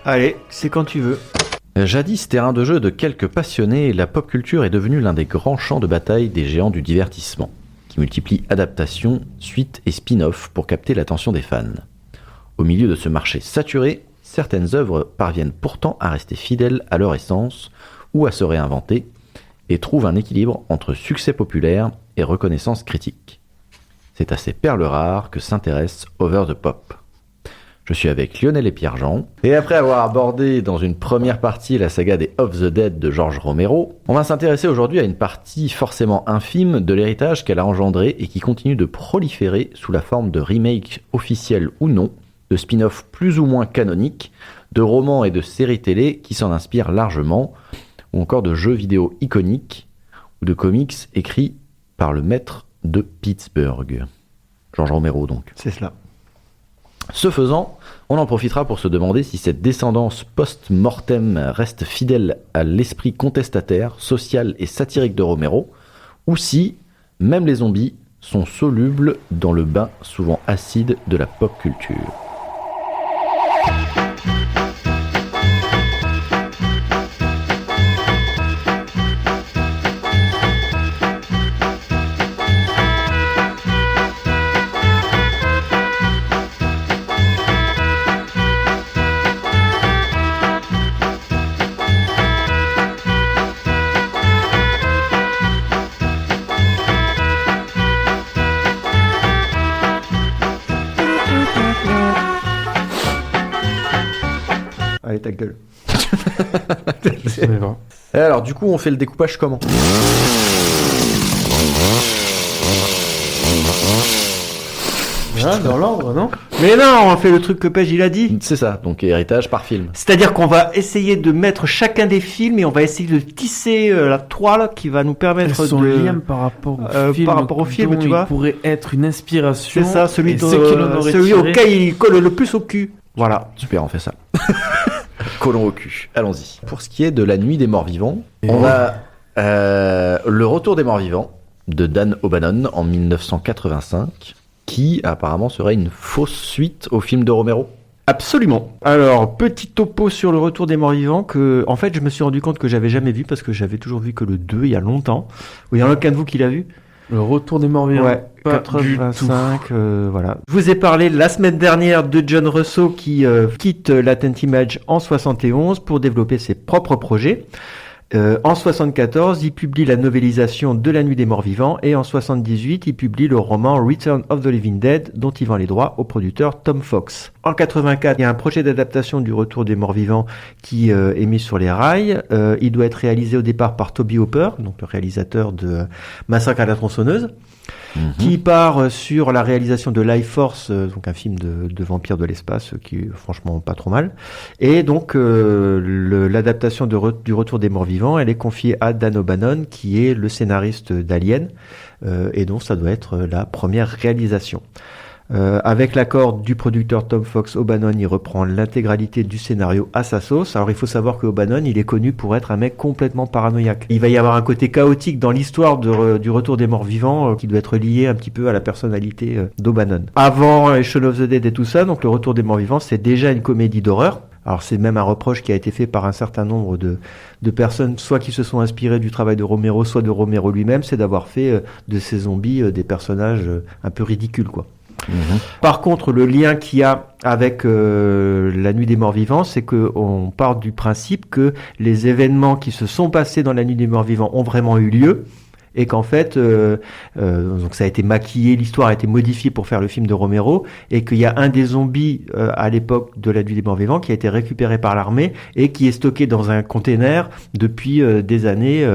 Allez, c'est quand tu veux. Jadis terrain de jeu de quelques passionnés, la pop culture est devenue l'un des grands champs de bataille des géants du divertissement, qui multiplient adaptations, suites et spin-offs pour capter l'attention des fans. Au milieu de ce marché saturé, certaines œuvres parviennent pourtant à rester fidèles à leur essence ou à se réinventer et trouvent un équilibre entre succès populaire et reconnaissance critique. C'est à ces perles rares que s'intéresse Over the Pop. Je suis avec Lionel et Pierre-Jean, et après avoir abordé dans une première partie la saga des Of the Dead de George Romero, on va s'intéresser aujourd'hui à une partie forcément infime de l'héritage qu'elle a engendré et qui continue de proliférer sous la forme de remakes officiels ou non, de spin-offs plus ou moins canoniques, de romans et de séries télé qui s'en inspirent largement, ou encore de jeux vidéo iconiques, ou de comics écrits par le maître de Pittsburgh. George Romero donc. C'est cela. Ce faisant, on en profitera pour se demander si cette descendance post-mortem reste fidèle à l'esprit contestataire, social et satirique de Romero, ou si, même les zombies, sont solubles dans le bain souvent acide de la pop culture. Allez, ta gueule. Et alors, du coup, on fait le découpage comment ? Voilà, dans l'ordre, non ? Mais non, on fait le truc que Page il a dit. C'est ça, donc héritage par film. C'est-à-dire qu'on va essayer de mettre chacun des films et on va essayer de tisser la toile qui va nous permettre son de... lien par rapport au film, tu vois. Il pourrait être une inspiration. C'est ça, celui celui auquel il colle le plus au cul. Voilà. Super, on fait ça. Collons au cul. Allons-y. Pour ce qui est de La Nuit des Morts Vivants, on a Le Retour des Morts Vivants de Dan O'Bannon en 1985, qui apparemment serait une fausse suite au film de Romero. Absolument. Alors, petit topo sur Le Retour des Morts Vivants que, en fait, je me suis rendu compte que j'avais jamais vu parce que j'avais toujours vu que le 2 il y a longtemps. Il y en a aucun de vous qui l'a vu ? Le Retour des Morts Vivants. Ouais, Pas 85, voilà. Je vous ai parlé la semaine dernière de John Russo qui quitte Latent Image en 71 pour développer ses propres projets. En 74, il publie la novélisation de La Nuit des Morts Vivants et en 78, il publie le roman Return of the Living Dead dont il vend les droits au producteur Tom Fox. En 84, il y a un projet d'adaptation du Retour des Morts Vivants qui est mis sur les rails. Il doit être réalisé au départ par Toby Hooper, donc le réalisateur de Massacre à la tronçonneuse. Qui part sur la réalisation de Life Force, donc un film de vampire de l'espace qui est franchement pas trop mal. Et donc l'adaptation du Retour des Morts Vivants, elle est confiée à Dan O'Bannon qui est le scénariste d'Alien, et donc ça doit être la première réalisation. Avec l'accord du producteur Tom Fox, O'Bannon il reprend l'intégralité du scénario à sa sauce. Alors il faut savoir que O'Bannon il est connu pour être un mec complètement paranoïaque. Il va y avoir un côté chaotique dans l'histoire du Retour des Morts Vivants qui doit être lié un petit peu à la personnalité d'O'Bannon. Avant Shaun of the Dead et tout ça, donc le Retour des Morts Vivants c'est déjà une comédie d'horreur. Alors c'est même un reproche qui a été fait par un certain nombre de personnes, soit qui se sont inspirées du travail de Romero, soit de Romero lui-même, c'est d'avoir fait de ces zombies des personnages un peu ridicules, quoi. Par contre, le lien qu'il y a avec La Nuit des Morts Vivants, c'est qu'on part du principe que les événements qui se sont passés dans La Nuit des Morts Vivants ont vraiment eu lieu et qu'en fait, donc ça a été maquillé, l'histoire a été modifiée pour faire le film de Romero et qu'il y a un des zombies à l'époque de La Nuit des Morts Vivants qui a été récupéré par l'armée et qui est stocké dans un container depuis des années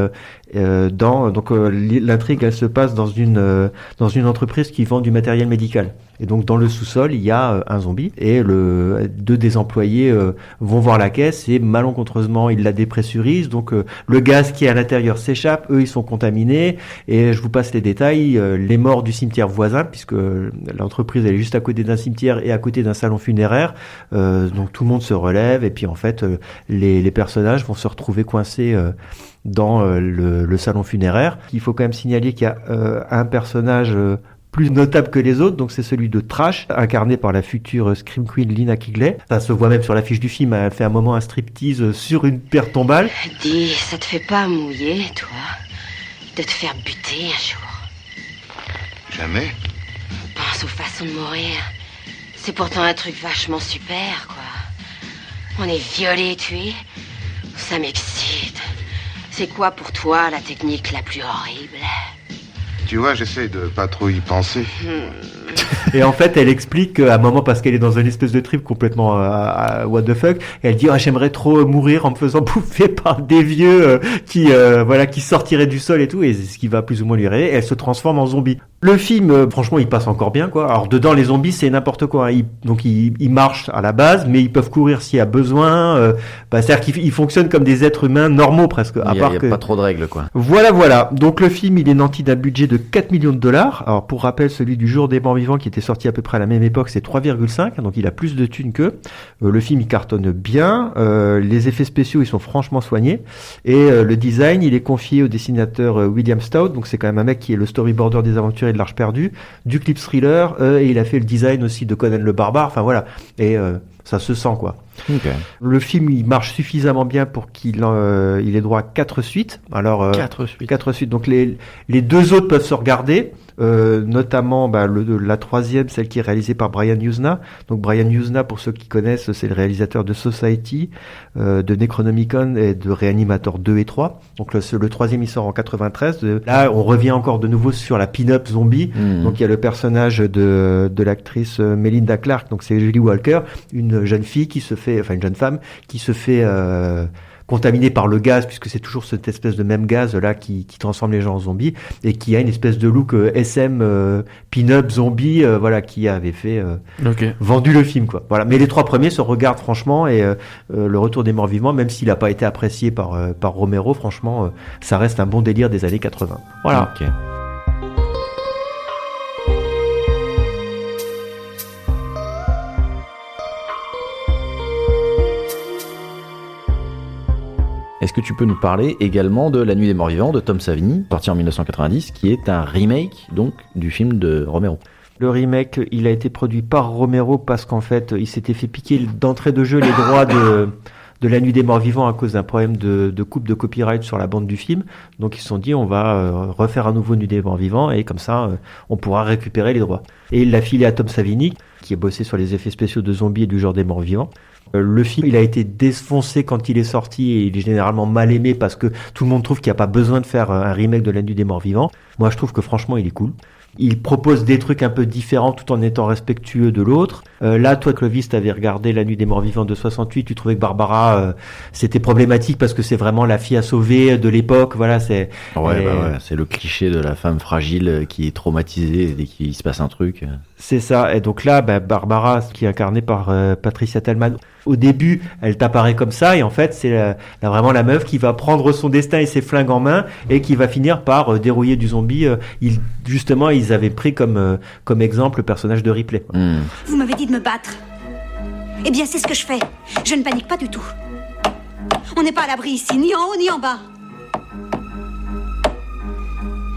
L'intrigue, elle se passe dans une entreprise qui vend du matériel médical. Et donc dans le sous-sol, il y a un zombie et deux des employés vont voir la caisse et malencontreusement ils la dépressurisent. Donc le gaz qui est à l'intérieur s'échappe, eux ils sont contaminés. Et je vous passe les détails. Les morts du cimetière voisin, puisque l'entreprise elle est juste à côté d'un cimetière et à côté d'un salon funéraire. Donc tout le monde se relève et puis en fait les personnages vont se retrouver coincés dans le salon funéraire. Il faut quand même signaler qu'il y a un personnage plus notable que les autres, donc c'est celui de Trash, incarné par la future Scream Queen Lina Kigley. Ça se voit même sur l'affiche du film, elle fait un moment un striptease sur une paire tombale. Dis, ça te fait pas mouiller, toi, de te faire buter un jour? Jamais. Pense aux façons de mourir. C'est pourtant un truc vachement super, quoi. On est violé et tué. Ça m'excite. C'est quoi pour toi la technique la plus horrible? Tu vois, j'essaie de pas trop y penser. Et en fait, elle explique qu'à un moment, parce qu'elle est dans une espèce de trip complètement what the fuck, et elle dit j'aimerais trop mourir en me faisant bouffer par des vieux qui sortiraient du sol et tout, et c'est ce qui va plus ou moins lui arriver. Et elle se transforme en zombie. Le film, franchement, il passe encore bien, quoi. Alors dedans, les zombies, c'est n'importe quoi. Ils marchent à la base, mais ils peuvent courir s'il y a besoin. C'est-à-dire qu'ils fonctionnent comme des êtres humains normaux presque. Il y a pas trop de règles, quoi. Voilà. Donc le film, il est nanti d'un budget de 4 millions de dollars. Alors pour rappel, celui du Jour des morts vivants qui était sorti à peu près à la même époque, c'est 3,5. Donc il a plus de thunes qu'eux. Le film, il cartonne bien. Les effets spéciaux, ils sont franchement soignés. Et le design, il est confié au dessinateur William Stout. Donc c'est quand même un mec qui est le storyboarder des Aventuriers de l'Arche perdue, du clip thriller, et il a fait le design aussi de Conan le Barbare. Enfin voilà. Et ça se sent, quoi. Okay. Le film, il marche suffisamment bien pour qu'il ait droit à 4 suites. Alors 4 suites. Donc les deux autres peuvent se regarder, notamment la troisième, celle qui est réalisée par Brian Yuzna. Donc Brian Yuzna, pour ceux qui connaissent, c'est le réalisateur de Society, de Necronomicon et de Reanimator 2 et 3. Donc le troisième, il sort en 93. Là, on revient encore de nouveau sur la pin-up zombie. Donc il y a le personnage de l'actrice Melinda Clarke. Donc c'est Julie Walker, une jeune femme qui se fait contaminée par le gaz, puisque c'est toujours cette espèce de même gaz là qui transforme les gens en zombies, et qui a une espèce de look SM pin-up zombie, qui avait fait vendu le film, quoi. Voilà. Mais les 3 premiers se regardent franchement, et le Retour des morts vivants, même s'il n'a pas été apprécié par Romero, franchement, ça reste un bon délire des années 80. Voilà. Okay. Est-ce que tu peux nous parler également de La Nuit des Morts Vivants de Tom Savini, sorti en 1990, qui est un remake donc du film de Romero? Le remake, il a été produit par Romero parce qu'en fait, il s'était fait piquer d'entrée de jeu les droits de La Nuit des Morts Vivants à cause d'un problème de coupe de copyright sur la bande du film. Donc ils se sont dit, on va refaire un nouveau Nuit des Morts Vivants, et comme ça, on pourra récupérer les droits. Et il l'a filé à Tom Savini, qui a bossé sur les effets spéciaux de zombies et du genre des morts vivants. Le film, il a été défoncé quand il est sorti, et il est généralement mal aimé parce que tout le monde trouve qu'il n'y a pas besoin de faire un remake de La Nuit des Morts Vivants. Moi, je trouve que franchement, il est cool. Il propose des trucs un peu différents tout en étant respectueux de l'autre. Là, toi, Clovis, t'avais regardé La Nuit des Morts Vivants de 68, tu trouvais que Barbara, c'était problématique parce que c'est vraiment la fille à sauver de l'époque. Voilà, c'est. C'est le cliché de la femme fragile qui est traumatisée dès qu'il se passe un truc. C'est ça. Et donc là, Barbara, qui est incarnée par Patricia Tallman, au début, elle t'apparaît comme ça, et en fait, c'est vraiment la meuf qui va prendre son destin et ses flingues en main, et qui va finir par dérouiller du zombie. Justement, ils avaient pris comme exemple le personnage de Ripley. Vous m'avez dit de me battre. Eh bien, c'est ce que je fais. Je ne panique pas du tout. On n'est pas à l'abri ici, ni en haut, ni en bas.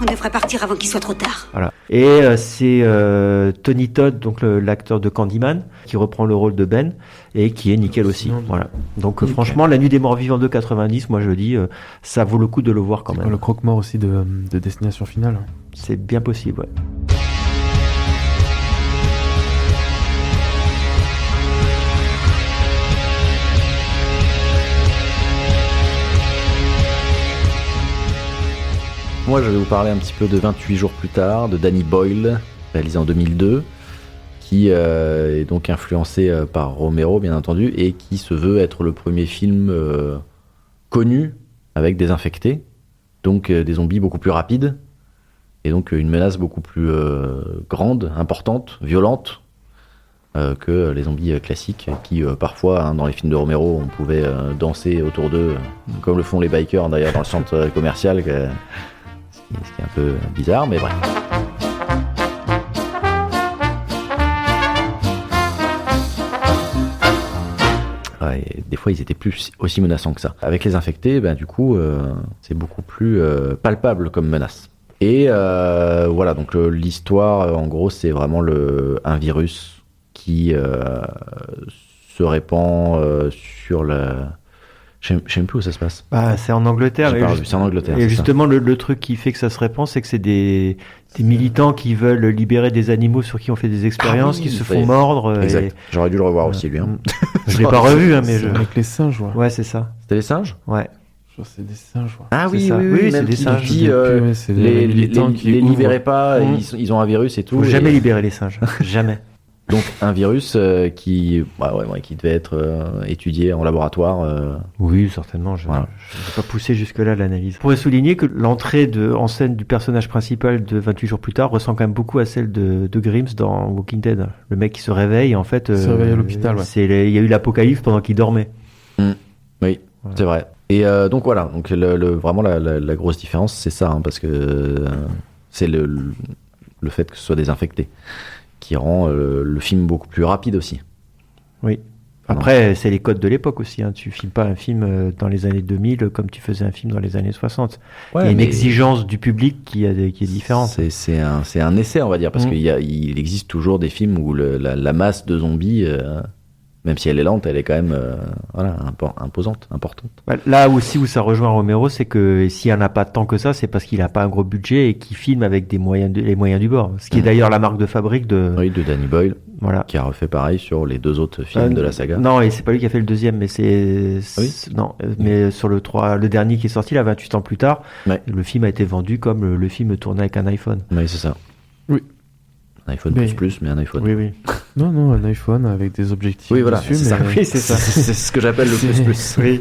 On devrait partir avant qu'il soit trop tard. Voilà. Et c'est Tony Todd, donc l'acteur de Candyman, qui reprend le rôle de Ben, et qui est nickel aussi. Voilà. Donc franchement, La Nuit des Morts Vivants de 90, moi je dis, ça vaut le coup de le voir quand même. Le croque-mort aussi de Destination Finale. C'est bien possible, ouais. Moi, je vais vous parler un petit peu de 28 jours plus tard, de Danny Boyle, réalisé en 2002, qui est donc influencé par Romero, bien entendu, et qui se veut être le premier film connu avec des infectés. donc des zombies beaucoup plus rapides, et donc une menace beaucoup plus grande, importante, violente, que les zombies classiques, qui parfois, hein, dans les films de Romero, on pouvait danser autour d'eux, comme le font les bikers d'ailleurs dans le centre commercial, ce qui est un peu bizarre, mais bref. Ouais, et des fois, ils étaient plus aussi menaçants que ça. Avec les infectés, du coup, c'est beaucoup plus palpable comme menace. Et voilà, donc l'histoire, en gros, c'est vraiment un virus qui se répand sur la... Je sais même plus où ça se passe. C'est en Angleterre. C'est en Angleterre. Et justement, le truc qui fait que ça se répand, c'est que c'est des militants qui veulent libérer des animaux sur qui on fait des expériences, qui se font mordre. Exact. J'aurais dû le revoir aussi, lui. Hein. Je l'ai pas revu, hein, mais Avec les singes, ouais. Ouais, c'est ça. C'était les singes ? Ouais. Je crois que c'est des singes, ouais. Ah oui, ça. oui, c'est des singes. Dit, c'est des militants qui les ouvrent. libérez pas, ils ont un virus et tout. Faut jamais libérer les singes. Jamais. Donc un virus qui devait être étudié en laboratoire. Oui, certainement. Je Voilà. vais pas pousser jusque-là l'analyse. Je pourrais souligner que l'entrée en scène du personnage principal de 28 jours plus tard ressemble quand même beaucoup à celle de Grims dans Walking Dead. Le mec qui se réveille, en fait... se réveille à l'hôpital, ouais. Il y a eu l'apocalypse pendant qu'il dormait. Oui, Voilà. c'est vrai. Et donc voilà, donc vraiment la grosse différence, c'est ça, hein, parce que c'est le fait que ce soit désinfecté qui rend le film beaucoup plus rapide aussi. Oui. Après, c'est les codes de l'époque aussi. Hein. Tu filmes pas un film dans les années 2000 comme tu faisais un film dans les années 60. Il y a une exigence du public qui est différente. C'est un essai, on va dire, parce qu'il existe toujours des films où la masse de zombies, même si elle est lente, elle est quand même imposante, importante. Là aussi où ça rejoint Romero, c'est que s'il n'y en a pas tant que ça, c'est parce qu'il n'a pas un gros budget et qu'il filme avec les moyens du bord. Ce qui est d'ailleurs la marque de fabrique de Danny Boyle, voilà. qui a refait pareil sur les 2 autres films de la saga. Non, et c'est pas lui qui a fait le deuxième, mais mais sur le dernier qui est sorti là 28 ans plus tard, le film a été vendu comme le film tourné avec un iPhone. Oui, c'est ça. Oui. Un iPhone plus, mais un iPhone. Oui. Non, un iPhone avec des objectifs. Oui, voilà, dessus, c'est ça. Oui, c'est ça. C'est ce que j'appelle le plus. Oui.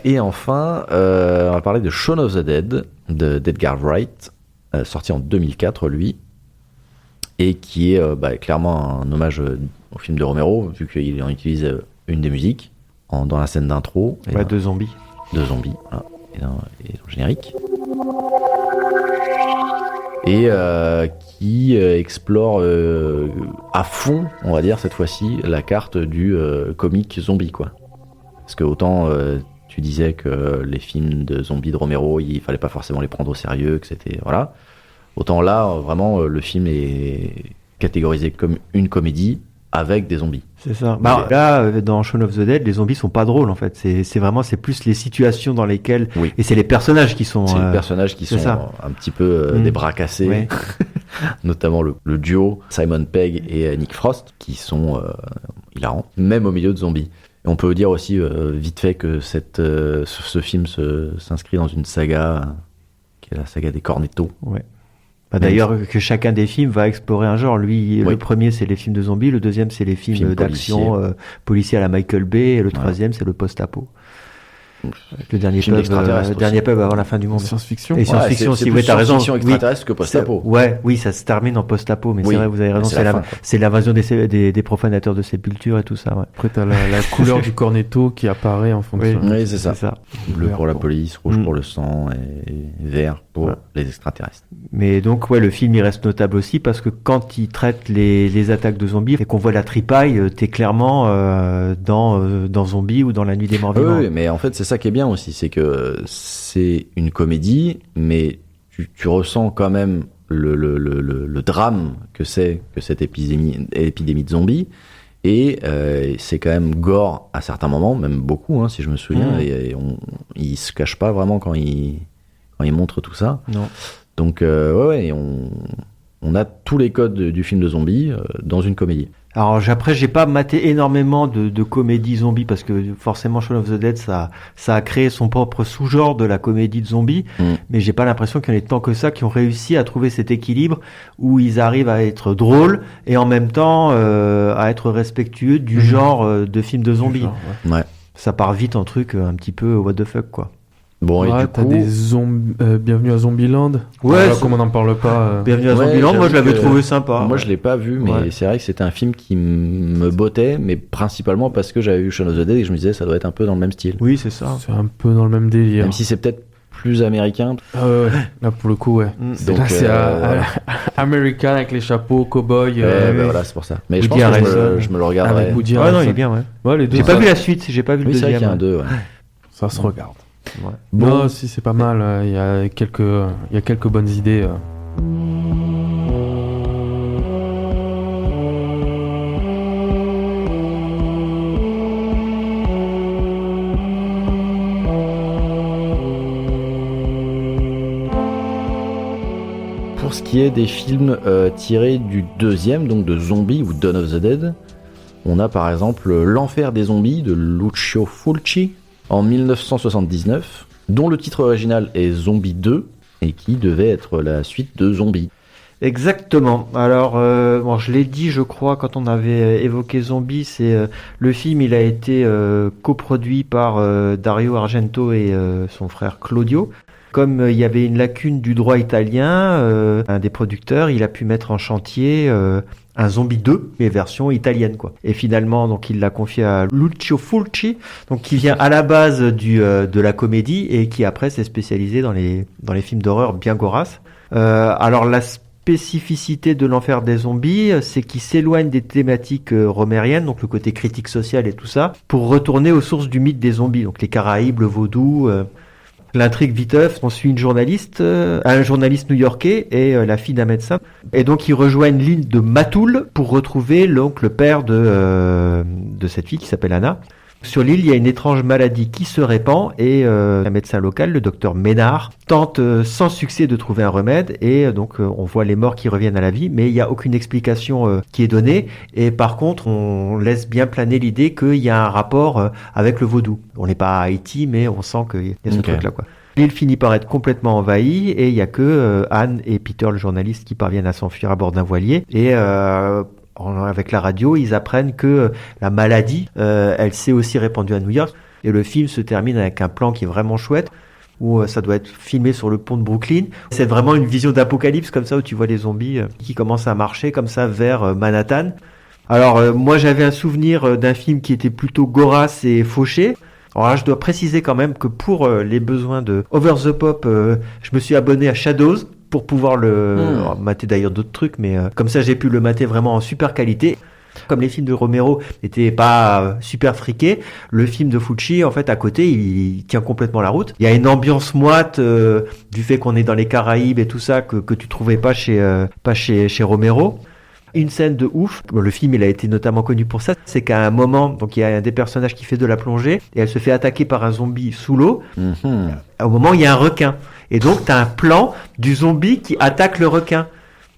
Et enfin, on va parler de Shaun of the Dead, d'Edgar Wright, sorti en 2004, lui, et qui est clairement un hommage au film de Romero, vu qu'il en utilise une des musiques dans la scène d'intro. De zombies. De zombies, voilà, et dans le générique. Et qui explore à fond, on va dire cette fois-ci, la carte du comique zombie, quoi. Parce que autant tu disais que les films de zombies de Romero, il fallait pas forcément les prendre au sérieux, que c'était voilà. Autant là, vraiment, le film est catégorisé comme une comédie avec des zombies. C'est ça. Là, dans Shaun of the Dead, les zombies sont pas drôles en fait. C'est plus les situations dans lesquelles et c'est les personnages qui sont. C'est les personnages qui sont un petit peu des bras cassés, ouais. Notamment le duo Simon Pegg et Nick Frost qui sont hilarants, même au milieu de zombies. Et on peut dire aussi vite fait que ce film s'inscrit dans une saga qui est la saga des Cornetto. Ouais. D'ailleurs, que chacun des films va explorer un genre. Lui, le premier, c'est les films de zombies. Le deuxième, c'est les films d'action policiers à la Michael Bay. Et le troisième, c'est le post-apo. Le dernier pub avant la fin du monde. Science-fiction. Et science-fiction aussi, oui, t'as raison. Science-fiction extraterrestre que post-apo. Oui, ça se termine en post-apo, mais c'est vrai, vous avez raison, c'est l'invasion des profanateurs de sépultures et tout ça, ouais. Après, t'as la couleur du cornetto qui apparaît en fonction. Oui, c'est ça. Bleu pour la police, rouge pour le sang et vert pour les extraterrestres. Mais donc, le film, il reste notable aussi parce que quand il traite les attaques de zombies et qu'on voit la tripaille, t'es clairement dans Zombie ou dans La Nuit des Morts Vivants. Oui, mais en fait, c'est ça qui est bien aussi, c'est que c'est une comédie, mais tu ressens quand même le drame que c'est que cette épidémie de zombies, et c'est quand même gore à certains moments, même beaucoup, si je me souviens, et il se cache pas vraiment quand il montre tout ça. Non. Donc on a tous les codes du film de zombies dans une comédie. Alors après, j'ai pas maté énormément de comédies zombies parce que forcément Shaun of the Dead ça a créé son propre sous-genre de la comédie de zombies, mais j'ai pas l'impression qu'il y en ait tant que ça qui ont réussi à trouver cet équilibre où ils arrivent à être drôles et en même temps à être respectueux du genre de film de zombies. Ouais. Ça part vite en truc un petit peu what the fuck, quoi. Bon, et Ouais, du t'as coup, des zombies. Bienvenue à Zombieland. Ouais, Voilà, c'est- comme on n'en parle pas. Bienvenue à Ouais, Zombieland, moi je l'avais j'avoue que- trouvé sympa. moi je l'ai pas vu, mais Ouais. c'est vrai que c'était un film qui me bottait, mais principalement parce que j'avais vu Shaun of the Dead et que je me disais ça doit être un peu dans le même style. Oui, c'est ça. C'est un peu dans le même délire. Même si c'est peut-être plus américain. Ah ouais. Là, pour le coup, ouais. Donc, Là, c'est voilà. Américain avec les chapeaux, cowboy. Ouais, bah voilà, c'est pour ça. Mais je pense Woody que Harrelson. je me le regarderai. Avec Woody Ouais, non, Harrelson. il est bien, ouais. Ouais, les deux. J'ai ça, pas vu la suite, j'ai pas vu le Oui, c'est vrai qu'il y a un deuxième. 2, ouais. ça se regarde. Ouais. Bon. Non, si, c'est pas mal. Il y a quelques bonnes idées. Pour ce qui est des films tirés du deuxième, donc de Zombie ou Dawn of the Dead, on a par exemple L'Enfer des zombies de Lucio Fulci en 1979, dont le titre original est Zombie 2 et qui devait être la suite de Zombie. Exactement. Alors, bon, je l'ai dit, je crois, quand on avait évoqué Zombie, c'est le film, il a été coproduit par Dario Argento et son frère Claudio. Comme il y avait une lacune du droit italien, un des producteurs, il a pu mettre en chantier un Zombie 2, mais version italienne, quoi. Et finalement, donc, il l'a confié à Lucio Fulci, donc qui vient à la base de la comédie et qui après s'est spécialisé dans les films d'horreur bien goras. Alors la spécificité de l'enfer des zombies, c'est qu'il s'éloigne des thématiques romériennes, donc le côté critique social et tout ça, pour retourner aux sources du mythe des zombies, donc les Caraïbes, le vaudou. L'intrigue viteuf, on suit un journaliste new-yorkais et la fille d'un médecin. Et donc ils rejoignent l'île de Matoul pour retrouver donc, le père de cette fille qui s'appelle Anna. Sur l'île, il y a une étrange maladie qui se répand et un médecin local, le docteur Ménard, tente sans succès de trouver un remède et donc on voit les morts qui reviennent à la vie, mais il n'y a aucune explication qui est donnée et par contre on laisse bien planer l'idée qu'il y a un rapport avec le vaudou. On n'est pas à Haïti, mais on sent qu'il y a ce truc-là, quoi. L'île finit par être complètement envahie et il n'y a que Anne et Peter, le journaliste, qui parviennent à s'enfuir à bord d'un voilier et avec la radio, ils apprennent que la maladie, elle s'est aussi répandue à New York. Et le film se termine avec un plan qui est vraiment chouette, où ça doit être filmé sur le pont de Brooklyn. C'est vraiment une vision d'apocalypse comme ça, où tu vois les zombies qui commencent à marcher comme ça vers Manhattan. Alors moi j'avais un souvenir d'un film qui était plutôt gorasse et fauché. Alors là, je dois préciser quand même que pour les besoins de Over the Pop, je me suis abonné à Shadows pour pouvoir le mater d'ailleurs d'autres trucs, mais comme ça j'ai pu le mater vraiment en super qualité. Comme les films de Romero n'étaient pas super friqués, le film de Fulci, en fait, à côté, il tient complètement la route. Il y a une ambiance moite du fait qu'on est dans les Caraïbes et tout ça que tu trouvais pas chez Romero. Une scène de ouf. Le film, il a été notamment connu pour ça. C'est qu'à un moment, donc il y a un des personnages qui fait de la plongée et elle se fait attaquer par un zombie sous l'eau. Au moment, il y a un requin. Et donc, t'as un plan du zombie qui attaque le requin.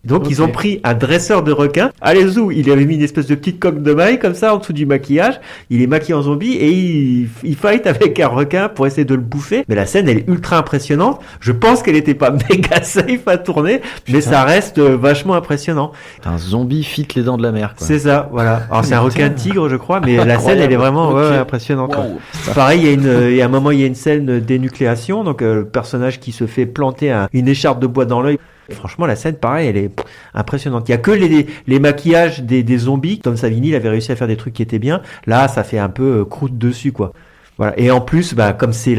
Donc, ils ont pris un dresseur de requins. Allez, il avait mis une espèce de petite coque de maille comme ça en dessous du maquillage. Il est maquillé en zombie et il fight avec un requin pour essayer de le bouffer. Mais la scène, elle est ultra impressionnante. Je pense qu'elle était pas méga safe à tourner, mais ça reste vachement impressionnant. Un zombie fit les dents de la mer, quoi. C'est ça, voilà. Alors, c'est un requin tigre, je crois, mais la scène, elle est vraiment impressionnante. Wow. Pareil, il y a un moment, il y a une scène d'énucléation. Donc, le personnage qui se fait planter une écharpe de bois dans l'œil. Franchement, la scène, pareil, elle est impressionnante. Il y a que les maquillages des zombies. Tom Savini, il avait réussi à faire des trucs qui étaient bien. Là, ça fait un peu croûte dessus, quoi. Voilà. Et en plus, comme c'est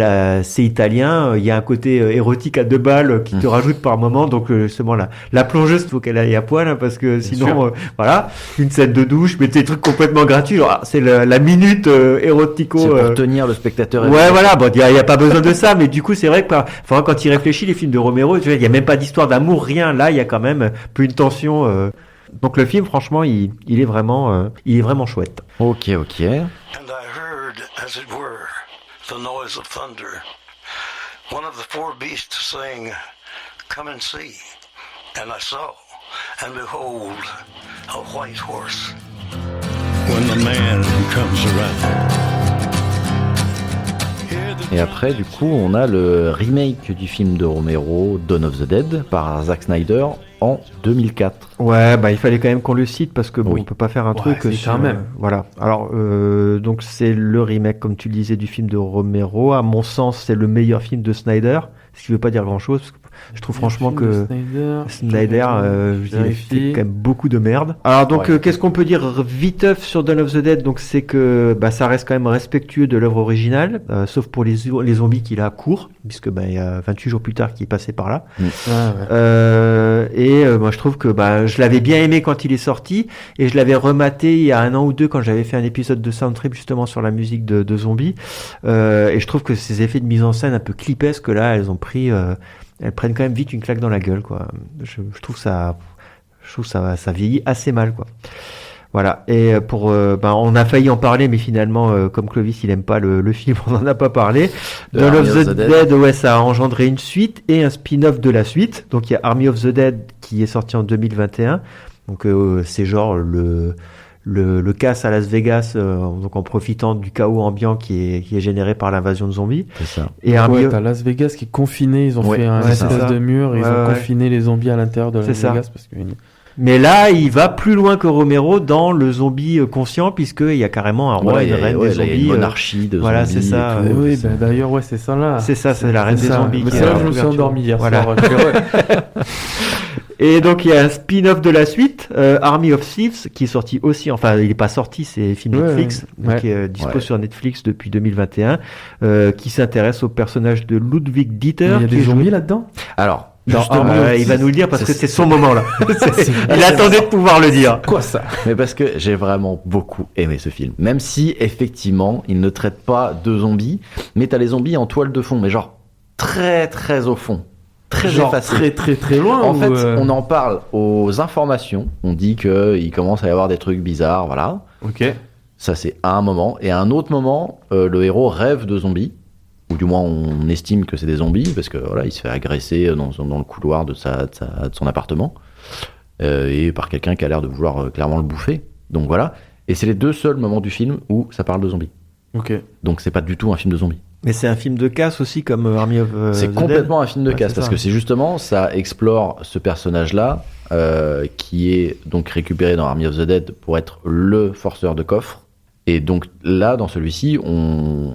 italien, il y a un côté érotique à 2 balles qui te rajoute par moment. Donc, justement, la plongeuse, il faut qu'elle aille à poil, hein, parce que sinon, voilà, une scène de douche, mais des trucs complètement gratuits. Alors, c'est la minute érotico. C'est pour tenir le spectateur. Ouais, voilà. Bon, il y a pas besoin de ça, mais du coup, c'est vrai que quand il réfléchit, les films de Romero, tu vois, il y a même pas d'histoire d'amour, rien. Là, il y a quand même plus une tension. Donc, le film, franchement, il est vraiment chouette. Ok. And I heard, as it were, the noise of thunder. One of the 4 beasts saying, "Come and see." And I saw, and behold, a white horse. When the man comes around. Et après, du coup, on a le remake du film de Romero, Dawn of the Dead, par Zack Snyder, en 2004. Ouais, bah il fallait quand même qu'on le cite parce que bon, Oui. on peut pas faire un truc c'est sur, quand même. voilà. Alors donc c'est le remake, comme tu le disais, du film de Romero. À mon sens, c'est le meilleur film de Snyder, ce qui veut pas dire grand-chose. Parce que je trouve franchement que Snyder, je dirais, fait quand même beaucoup de merde. Alors donc, Ouais. qu'est-ce qu'on peut dire viteuf sur Dawn of the Dead? Donc c'est que bah, ça reste quand même respectueux de l'œuvre originale, sauf pour les zombies qu'il a court, puisque bah, il y a 28 jours plus tard qu'il est passé par là. Moi je trouve que bah, je l'avais bien aimé quand il est sorti, et je l'avais rematé il y a 1 an ou 2 quand j'avais fait un épisode de Soundtrip justement sur la musique de zombies. Et je trouve que ces effets de mise en scène un peu clipesques là, elles prennent quand même vite une claque dans la gueule, quoi. Je trouve ça vieillit assez mal, quoi. Voilà. Et on a failli en parler, mais finalement, comme Clovis, il aime pas le film, on en a pas parlé. Dawn of the Dead, ouais, ça a engendré une suite et un spin-off de la suite. Donc il y a Army of the Dead qui est sorti en 2021. Donc c'est genre le casse à Las Vegas, donc en profitant du chaos ambiant qui est généré par l'invasion de zombies. C'est ça. Et Army t'as Las Vegas qui est confiné, ils ont Ouais, fait un ouais, c'est espèce ça. de mur, ils ont Ouais. confiné les zombies à l'intérieur de Las C'est ça. Vegas parce que Mais là, il va plus loin que Romero dans le zombie conscient, puisqu'il y a carrément un roi et une reine des il y a zombies. une monarchie de voilà, zombies. c'est ça, et tout. oui, C'est- d'ailleurs, ouais, c'est ça là. C'est ça, c'est la reine des ça. zombies. Mais qui c'est est là à que la je me suis couverture. endormi hier Voilà. soir. Je fais, ouais. Et donc il y a un spin-off de la suite, Army of Thieves, qui est sorti aussi. Enfin, il est pas sorti, c'est film Ouais, Netflix, ouais. qui est dispo Ouais. sur Netflix depuis 2021, qui s'intéresse au personnage de Ludwig Dieter. Il y a qui des est joué- zombies là-dedans. Alors, Non, justement, il va nous le dire parce que c'est- c'est son moment là. Il attendait de pouvoir le dire. Quoi ça? mais parce que j'ai vraiment beaucoup aimé ce film. Même si, effectivement, il ne traite pas de zombies, mais t'as les zombies en toile de fond, mais genre très très au fond. Très Genre effacé. très très très loin. En ou, fait, on en parle aux informations. On dit qu'il commence à y avoir des trucs bizarres, voilà. Ok. Ça, c'est à un moment. Et à un autre moment, le héros rêve de zombies. Ou du moins, on estime que c'est des zombies, parce que voilà, il se fait agresser dans le couloir de son appartement. Et par quelqu'un qui a l'air de vouloir clairement le bouffer. Donc voilà. Et c'est les 2 seuls moments du film où ça parle de zombies. Ok. Donc c'est pas du tout un film de zombies. Mais c'est un film de casse aussi, comme Army of C'est the complètement un film de Ouais, casse c'est parce ça. que c'est justement ça explore ce personnage-là qui est donc récupéré dans Army of the Dead pour être le forceur de coffre. Et donc là, dans celui-ci,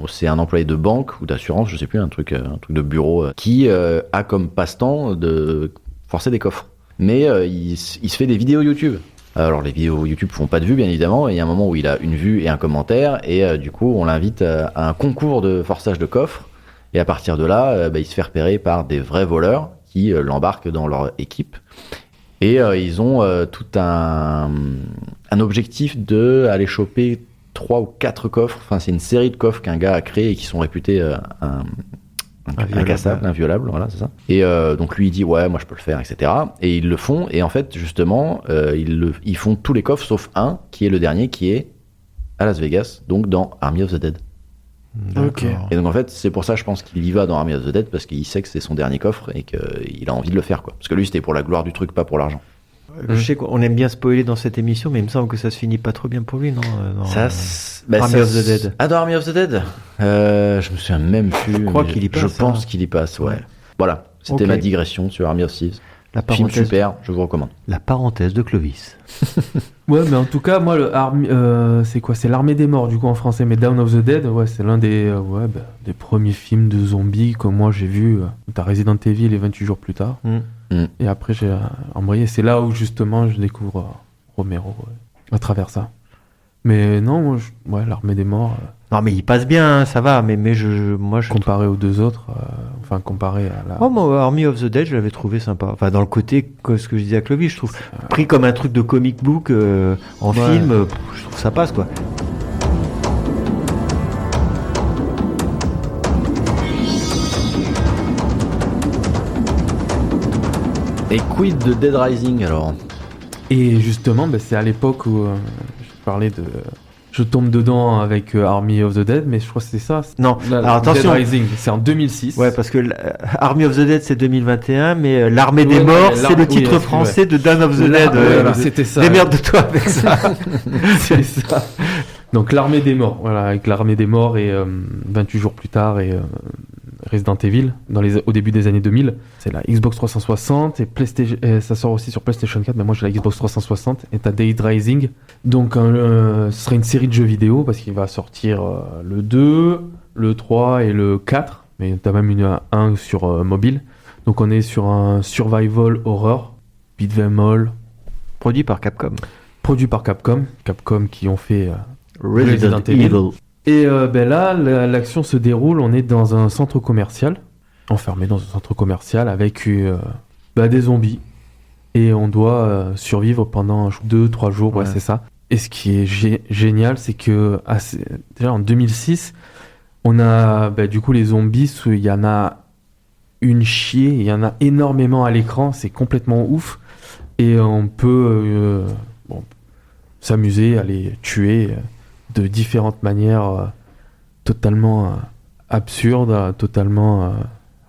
c'est un employé de banque ou d'assurance, je sais plus, un truc de bureau qui a comme passe-temps de forcer des coffres. Mais il se fait des vidéos YouTube. Alors les vidéos YouTube font pas de vues bien évidemment, et il y a un moment où il a une vue et un commentaire, et du coup on l'invite à un concours de forçage de coffres, et à partir de là, il se fait repérer par des vrais voleurs qui l'embarquent dans leur équipe, et ils ont tout un objectif de aller choper 3 ou 4 coffres, enfin c'est une série de coffres qu'un gars a créé et qui sont réputés incassables, inviolables, voilà, c'est ça. Et donc lui il dit ouais, moi je peux le faire, etc. Et ils le font, et en fait justement ils font tous les coffres sauf un qui est le dernier, qui est à Las Vegas, donc dans Army of the Dead. Ok. Et donc en fait c'est pour ça je pense qu'il y va dans Army of the Dead, parce qu'il sait que c'est son dernier coffre et qu'il a envie de le faire, quoi. Parce que lui c'était pour la gloire du truc, pas pour l'argent. Je sais qu'on aime bien spoiler dans cette émission, mais il me semble que ça se finit pas trop bien pour lui, non Army of the Dead. Ah, dans Army of the Dead je me souviens même plus. Je crois mais qu'il y passe, Je pense hein. qu'il y passe, ouais. Ouais. Voilà, c'était Ok. ma digression sur Army of Thieves. La Film parenthèse, super, je vous recommande. la parenthèse de Clovis. Ouais, mais en tout cas, moi, c'est quoi? C'est l'Armée des Morts, du coup, en français. Mais Dawn of the Dead, ouais, c'est l'un des premiers films de zombies que moi j'ai vu. T'as Resident Evil et 28 jours plus tard. Et après, j'ai embrayé. C'est là où, justement, je découvre Romero à travers ça. Mais non, moi, l'Armée des Morts, Non, mais il passe bien, hein, ça va, mais moi je. comparé aux 2 autres, enfin, comparé à la. Oh, moi, Army of the Dead, je l'avais trouvé sympa. Enfin, dans le côté, ce que je disais à Clovis, je trouve, pris comme un truc de comic book en Ouais. film, je trouve ça passe, quoi. Et quid de Dead Rising alors? Et justement, c'est à l'époque où je parlais de. Je tombe dedans avec Army of the Dead, mais je crois que c'est ça. Non, Là, alors attention. Dead Rising, c'est en 2006. Ouais, parce que Army of the Dead c'est 2021, mais l'Armée des Ouais, Morts mais c'est le titre oui, français de Dawn of the Dead. Voilà, c'était ça. Démerde-toi avec ça. C'est ça. Donc l'Armée des Morts, voilà, avec l'Armée des Morts et 28 jours plus tard et Resident Evil au début des années 2000. C'est la Xbox 360 et ça sort aussi sur PlayStation 4, mais moi j'ai la Xbox 360 et t'as Dead Rising. Donc ce sera une série de jeux vidéo parce qu'il va sortir le 2, le 3 et le 4, mais t'as même un sur mobile. Donc on est sur un survival horror, beat'em all. Produit par Capcom. Capcom qui ont fait Resident Evil. Et là, l'action se déroule, on est dans un centre commercial, enfermé dans un centre commercial avec des zombies. Et on doit survivre pendant 2-3 jours, ouais, c'est ça. Et ce qui est génial, c'est que déjà en 2006, on a du coup les zombies, il y en a une chier, il y en a énormément à l'écran, c'est complètement ouf. Et on peut s'amuser à les tuer de différentes manières totalement absurdes, totalement...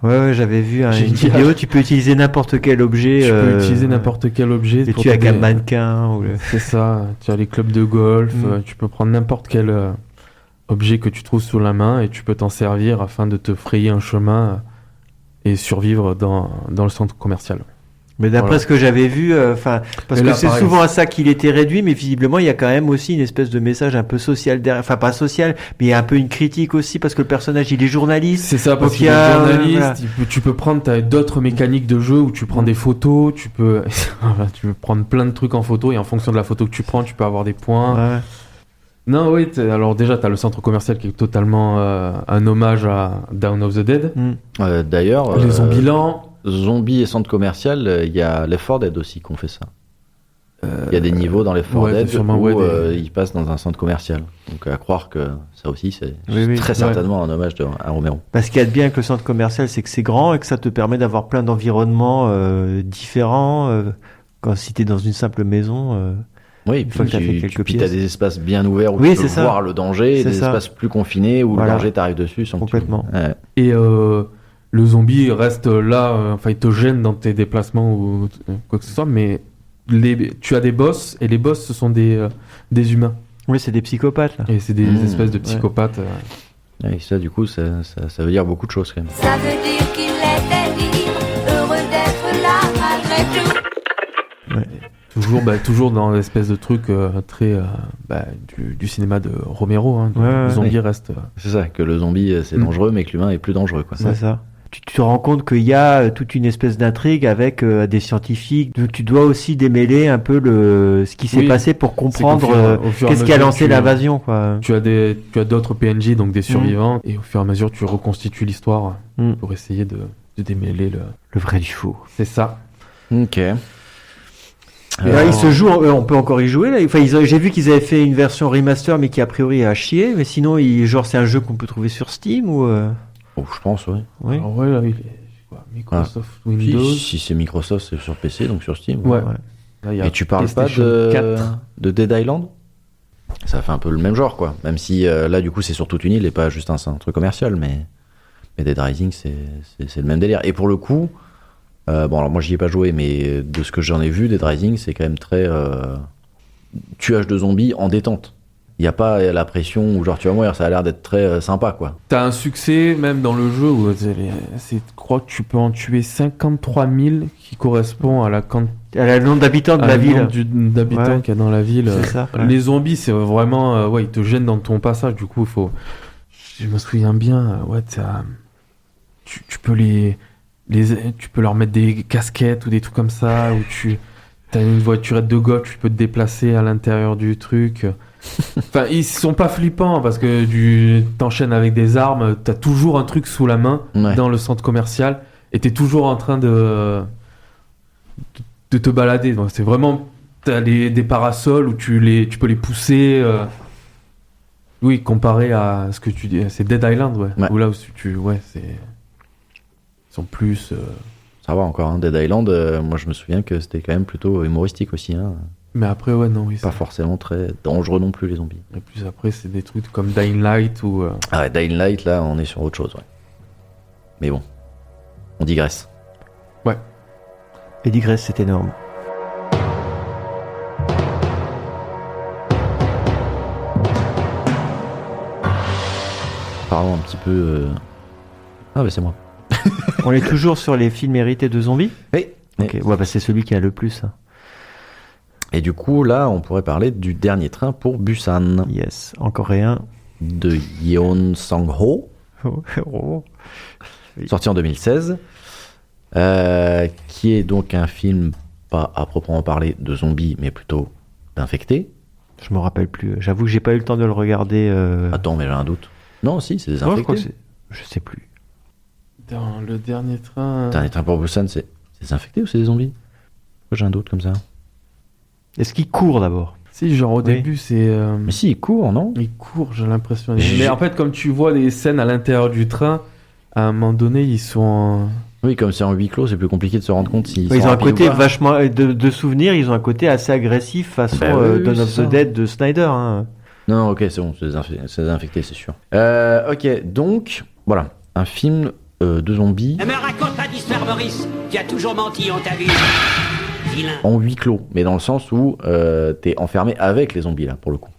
Ouais, j'avais vu une vidéo, tu peux utiliser n'importe quel objet. Tu peux utiliser n'importe quel objet. Et tu as un mannequin. C'est ça, tu as les clubs de golf, tu peux prendre n'importe quel objet que tu trouves sous la main et tu peux t'en servir afin de te frayer un chemin et survivre dans le centre commercial. Mais d'après ce que j'avais vu, parce que c'est souvent à ça qu'il était réduit, mais visiblement il y a quand même aussi une espèce de message un peu social derrière, enfin pas social, mais il y a un peu une critique aussi parce que le personnage il est journaliste. C'est ça, parce qu'il est journaliste. Tu peux prendre d'autres mécaniques de jeu où tu prends des photos, tu peux prendre plein de trucs en photo et en fonction de la photo que tu prends, tu peux avoir des points. Ouais. Non, oui, alors déjà t'as le centre commercial qui est totalement un hommage à Dawn of the Dead. D'ailleurs, les zombies lents. Zombies et centre commercial, il y a Left 4 Dead aussi qui ont fait ça. Il y a des niveaux dans Left 4 Dead où ils passent dans un centre commercial. Donc à croire que ça aussi, c'est très certainement un hommage à Romero. Parce qu'il y a de bien avec le centre commercial, c'est que c'est grand et que ça te permet d'avoir plein d'environnements différents. Si t'es dans une simple maison... Oui, puis t'as des espaces bien ouverts où tu peux voir le danger, et des espaces plus confinés où le danger t'arrive dessus. Complètement. Et... le zombie reste là, il te gêne dans tes déplacements ou quoi que ce soit, mais tu as des boss, et les boss, ce sont des humains. Oui, c'est des psychopathes, là. Et c'est des espèces de psychopathes. Et ça, du coup, ça veut dire beaucoup de choses, quand même. Ça veut dire qu'il était libre, heureux d'être là, malgré tout. Ouais. Toujours dans l'espèce de truc très du cinéma de Romero. Le zombie reste... C'est ça, que le zombie, c'est dangereux, mais que l'humain est plus dangereux, quoi. C'est ça. Tu te rends compte qu'il y a toute une espèce d'intrigue avec des scientifiques. Donc, tu dois aussi démêler un peu ce qui s'est passé pour comprendre qu'est-ce qui a lancé l'invasion, quoi. Tu as d'autres PNJ, donc des survivants, et au fur et à mesure, tu reconstitues l'histoire pour essayer de démêler le vrai du faux. C'est ça. Ok. Là, il se joue, on peut encore y jouer. Là. Enfin, j'ai vu qu'ils avaient fait une version remaster, mais qui a priori est à chier. Mais sinon, c'est un jeu qu'on peut trouver sur Steam ou je pense, oui. Alors, là, il est Microsoft Windows. Si c'est Microsoft, c'est sur PC, donc sur Steam. Ouais. Là, et tu parles pas de Dead Island ? Ça fait un peu le même genre, quoi. Même si là, du coup, c'est sur toute une île et pas juste un centre commercial, mais Dead Rising, c'est le même délire. Et pour le coup, alors moi, j'y ai pas joué, mais de ce que j'en ai vu, Dead Rising, c'est quand même très tuage de zombies en détente. Il n'y a pas la pression où genre tu vas mourir, ça a l'air d'être très sympa, quoi. T'as un succès même dans le jeu où je crois que tu peux en tuer 53 000 qui correspond à le nombre d'habitants de la ville. D'habitants qu'il y a dans la ville. C'est ça. Les zombies, c'est vraiment... ils te gênent dans ton passage, du coup, il faut... Je me souviens bien, tu peux tu peux leur mettre des casquettes ou des trucs comme ça, ou t'as une voiturette de golf, tu peux te déplacer à l'intérieur du truc... Enfin, ils sont pas flippants parce que t'enchaînes avec des armes, t'as toujours un truc sous la main dans le centre commercial et t'es toujours en train de te balader. Donc, c'est vraiment, t'as des parasols où tu peux les pousser. Oui, comparé à ce que tu dis, c'est Dead Island, où là où ils sont plus. Ça va encore, Dead Island. Moi, je me souviens que c'était quand même plutôt humoristique aussi. Mais après, pas forcément très dangereux non plus, les zombies. Et plus après, c'est des trucs comme Dying Light ou... Ah ouais, Dying Light, là, on est sur autre chose, Mais bon, on digresse. Ouais. Et digresse, c'est énorme. Parlons un petit peu Ah bah c'est moi. On est toujours sur les films hérités de zombies. Oui. Ok, ouais, bah c'est celui qui a le plus. Hein. Et du coup, là, on pourrait parler du dernier train pour Busan. Yes, en coréen. De Yeon Sang-ho. Oh. Sorti en 2016. Qui est donc un film, pas à proprement parler de zombies, mais plutôt d'infectés. Je me rappelle plus. J'avoue que j'ai pas eu le temps de le regarder. Attends, mais j'ai un doute. Non, si, c'est des Non, je crois infectés. que je sais plus. Dans le dernier train. Le dernier train pour Busan, c'est des infectés ou c'est des zombies? Moi, j'ai un doute comme ça. Est-ce qu'il court d'abord? Si, genre au Oui. début, c'est. Mais si, il court, non? Il court, j'ai l'impression. J'ai- Mais en fait, comme tu vois des scènes à l'intérieur du train, à un moment donné, ils sont. Oui, comme c'est en huis clos, c'est plus compliqué de se rendre compte s'ils Ouais, ils sont ont un rapides ou côté pas. vachement de souvenirs. Ils ont un côté assez agressif façon Bah oui, Dawn c'est of ça. the Dead de Snyder. Hein. Non, ok, c'est bon, c'est des infectés, c'est sûr. Ok, donc, voilà, un film de zombies Ne me raconte pas d'histoire, Maurice. Tu as toujours menti, on t'a vu. Vilain. en huis clos, mais dans le sens où t'es enfermé avec les zombies, là, pour le coup.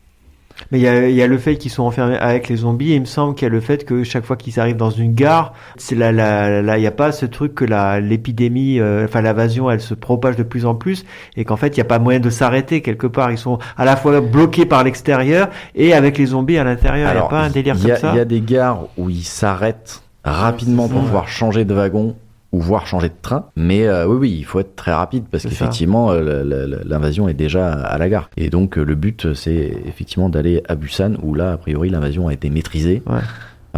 Mais il y a le fait qu'ils sont enfermés avec les zombies. Et il me semble qu'il y a le fait que chaque fois qu'ils arrivent dans une gare, c'est il y a pas ce truc que l'épidémie, enfin l'invasion, elle se propage de plus en plus et qu'en fait il y a pas moyen de s'arrêter quelque part. Ils sont à la fois bloqués par l'extérieur et avec les zombies à l'intérieur. Il y a pas un délire il y a- comme ça. Il y a des gares où ils s'arrêtent rapidement pour pouvoir changer de wagon ou voire changer de train. Mais oui, il faut être très rapide parce C'est qu'effectivement, l'invasion est déjà à la gare. Et donc, le but, c'est effectivement d'aller à Busan où là, a priori, l'invasion a été maîtrisée. Ouais. Enfin,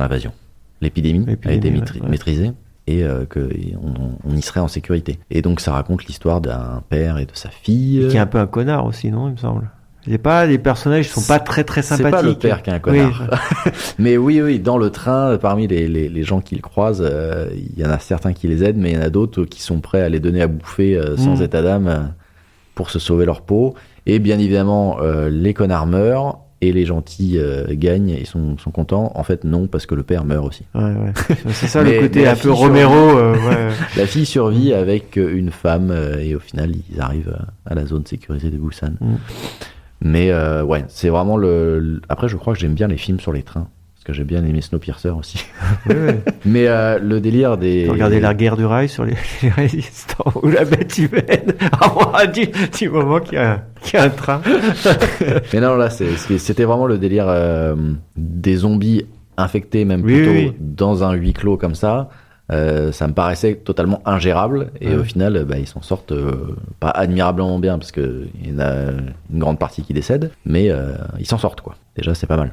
l'invasion. L'épidémie a été L'épidémie, ouais. maîtrisée et qu'on y serait en sécurité. Et donc, ça raconte l'histoire d'un père et de sa fille. Qui est un peu un connard aussi, non, il me semble. C'est pas, les personnages sont pas très très C'est sympathiques. pas le père qui est un connard. Oui. Mais oui, dans le train, parmi les gens qu'il croise, il y en a certains qui les aident, mais il y en a d'autres qui sont prêts à les donner à bouffer sans état d'âme pour se sauver leur peau. Et bien évidemment, les connards meurent et les gentils gagnent et sont contents. En fait, non, parce que le père meurt aussi. Ouais. C'est ça Mais- le côté mais la un peu fille Romero. Ouais. La fille survit avec une femme et au final, ils arrivent à la zone sécurisée de Busan. Mais ouais, c'est vraiment Après, je crois que j'aime bien les films sur les trains. Parce que j'ai bien aimé Snowpiercer aussi. Ouais. Mais le délire des... Regardez la guerre du rail sur les résistants ou la bête humaine. Du moment qu'il y a un train. Mais non, là, c'était vraiment le délire des zombies infectés, même Oui, plutôt, oui. dans un huis clos comme ça. Ça me paraissait totalement ingérable. Et Ouais. au final, ils s'en sortent pas admirablement bien, parce qu'il y en a une grande partie qui décède. Mais ils s'en sortent, quoi. Déjà, c'est pas mal.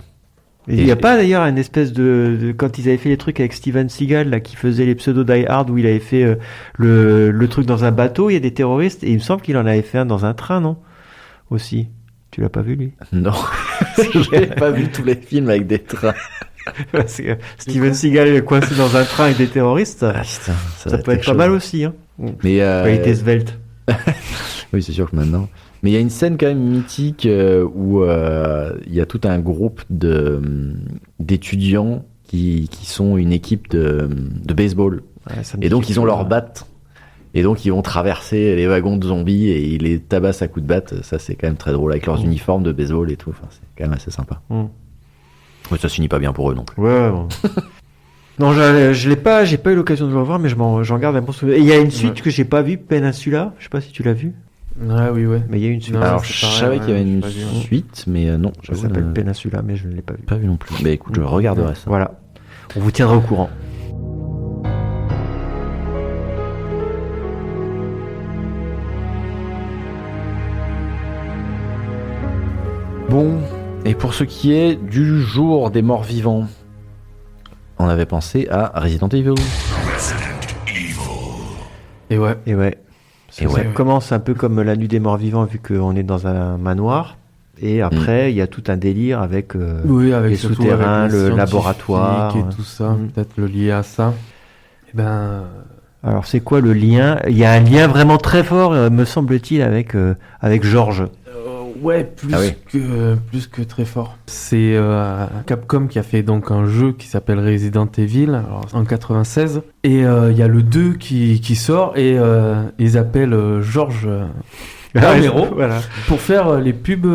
Il n'y a pas d'ailleurs une espèce de quand ils avaient fait les trucs avec Steven Seagal là qui faisait les pseudo Die Hard où il avait fait le truc dans un bateau, il y a des terroristes et il me semble qu'il en avait fait un dans un train, non? Aussi. Tu l'as pas vu lui? Non, j'ai pas vu tous les films avec des trains. Parce que Steven Seagal est coincé dans un train avec des terroristes. Ah, putain, ça peut être pas mal aussi. Hein. Mais Il était svelte. oui, c'est sûr que maintenant. Mais il y a une scène quand même mythique où il y a tout un groupe d'étudiants qui sont une équipe de baseball. Ouais, ça me Et dit donc quelque ils ont chose, leur hein. batte. Et donc ils vont traverser les wagons de zombies et ils les tabassent à coups de batte. Ça c'est quand même très drôle avec leurs uniformes de baseball et tout. Enfin, c'est quand même assez sympa. Mais ça se finit pas bien pour eux non plus. Ouais. Bon. Non, je l'ai pas, j'ai pas eu l'occasion de le revoir, mais j'en garde un bon souvenir. Et il y a une suite que j'ai pas vue, Peninsula. Je sais pas si tu l'as vue. Ouais, oui. Mais il y a une suite. Non, Alors c'est je pareil, savais qu'il y avait j'ai une pas vu. suite, mais non, Ça j'avoue, s'appelle Peninsula, mais je ne l'ai pas vue. pas vu non plus. Mais écoute, je regarderai ça. Voilà. On vous tiendra au courant. Bon, et pour ce qui est du jour des morts vivants, on avait pensé à Resident Evil. Et ouais. Et ouais. Et Ça ouais. commence un peu comme la nuit des morts vivants, vu qu'on est dans un manoir. Et après, il y a tout un délire avec, Oui, avec les surtout souterrains, avec les le scientifiques laboratoire. et tout ça, peut-être le lié à ça. Et ben, Alors, c'est quoi le lien? Il y a un lien vraiment très fort, me semble-t-il, avec Georges. ouais, plus Ah oui. que très fort. C'est Capcom qui a fait donc un jeu qui s'appelle Resident Evil alors, en 96. Et il y a le 2 qui sort et ils appellent Georges Romero Voilà. pour faire les pubs,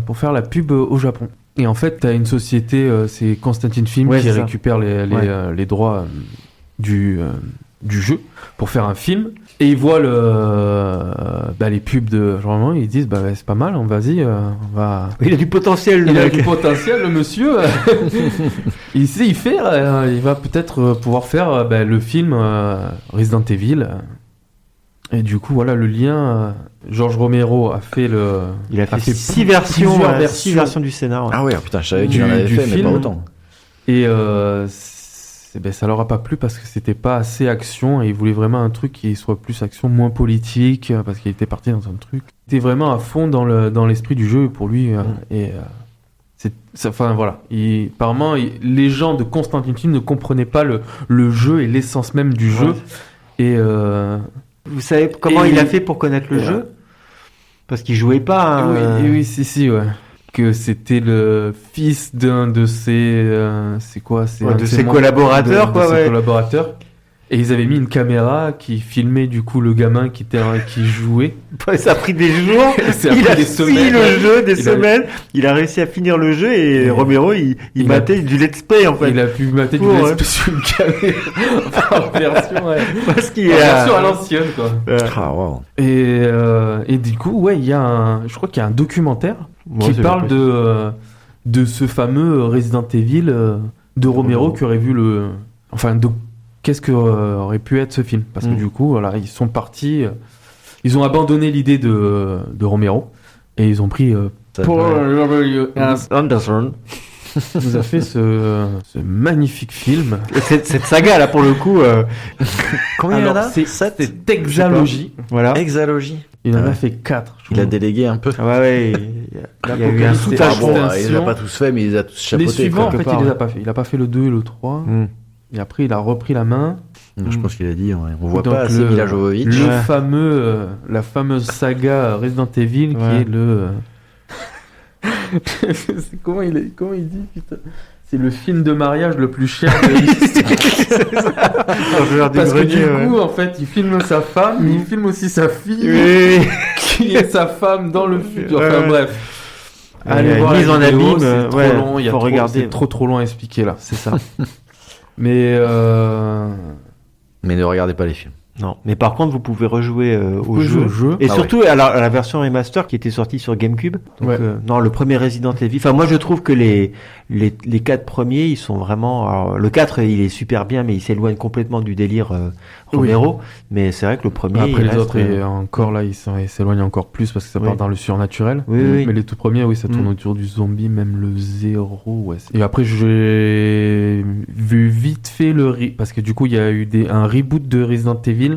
pour faire la pub au Japon. Et en fait, t'as une société, c'est Constantine Film Ouais, qui c'est ça. récupère les droits du jeu pour faire un film. Et ils voient les pubs de genre, ils disent c'est pas mal, vas-y, on va. Il a du potentiel, le Il a mec. du potentiel, le monsieur. Il sait y faire. Il va peut-être pouvoir faire le film Resident Evil. Et du coup, voilà le lien. George Romero a fait le. Il a fait six plusieurs versions du scénar. Ah ouais, putain, je savais qu'il en avait fait, mais pas autant. Et ça leur a pas plu parce que c'était pas assez action et ils voulaient vraiment un truc qui soit plus action, moins politique, parce qu'il était parti dans un truc. Il était vraiment à fond dans l'esprit du jeu pour lui. Voilà. Apparemment, les gens de Constantine Film ne comprenaient pas le jeu et l'essence même du jeu. Et vous savez comment il a fait pour connaître le jeu? Parce qu'il jouait pas. Oui, si, ouais. Que c'était le fils d'un de ses collaborateurs, collaborateurs. Et ils avaient mis une caméra qui filmait du coup le gamin qui jouait. Ça a pris des jours. Il a fini le jeu des semaines. Il a réussi à finir le jeu et Romero il matait du let's play en fait. Il a pu mater du let's play sur une caméra en version, parce qu'il version à l'ancienne quoi. Ah wow. Et du coup je crois qu'il y a un documentaire qui parle de ce fameux Resident Evil de Romero qui aurait vu qu'est-ce que aurait pu être ce film, parce que du coup voilà, ils sont partis, ils ont abandonné l'idée de Romero et ils ont pris Paul Anderson nous a fait ce magnifique film. Cette saga là pour le coup combien il y en a? C'est Exalogie. Voilà. Exalogie. Il en a fait 4. Il a délégué un peu. Ouais. Il y a eu un soutage. Il les a pas tous fait, mais il les a tous chapeautés. Les suivants, en fait, il les a pas fait. Il a pas fait le 2 et le 3. Et après, il a repris la main. Je pense qu'il a dit, on voit donc pas assez Mila Jovovich. La fameuse saga Resident Evil qui est le... comment il dit, putain? C'est le film de mariage le plus cher de l'histoire. Parce que du coup, en fait, il filme sa femme, mais il filme aussi sa fille, qui est sa femme dans le futur. Enfin bref. Allez voir mise en vidéo, abîme, c'est trop long, faut regarder. C'est trop long à expliquer là, c'est ça. Mais ne regardez pas les films. Non, mais par contre, vous pouvez rejouer au jeu. Et surtout à la version remaster qui était sortie sur GameCube. Donc, non, le premier Resident Evil. Enfin, moi, je trouve que les 4 premiers, ils sont vraiment... Alors, le 4, il est super bien, mais il s'éloigne complètement du délire Romero. Oui. Mais c'est vrai que le premier... Après, les autres, encore là, ils s'éloignent encore plus parce que ça part dans le surnaturel. Oui. Mais les tout premiers, ça tourne autour du zombie, même le 0. Ouais. Et après, j'ai vu vite fait parce que du coup, il y a eu un reboot de Resident Evil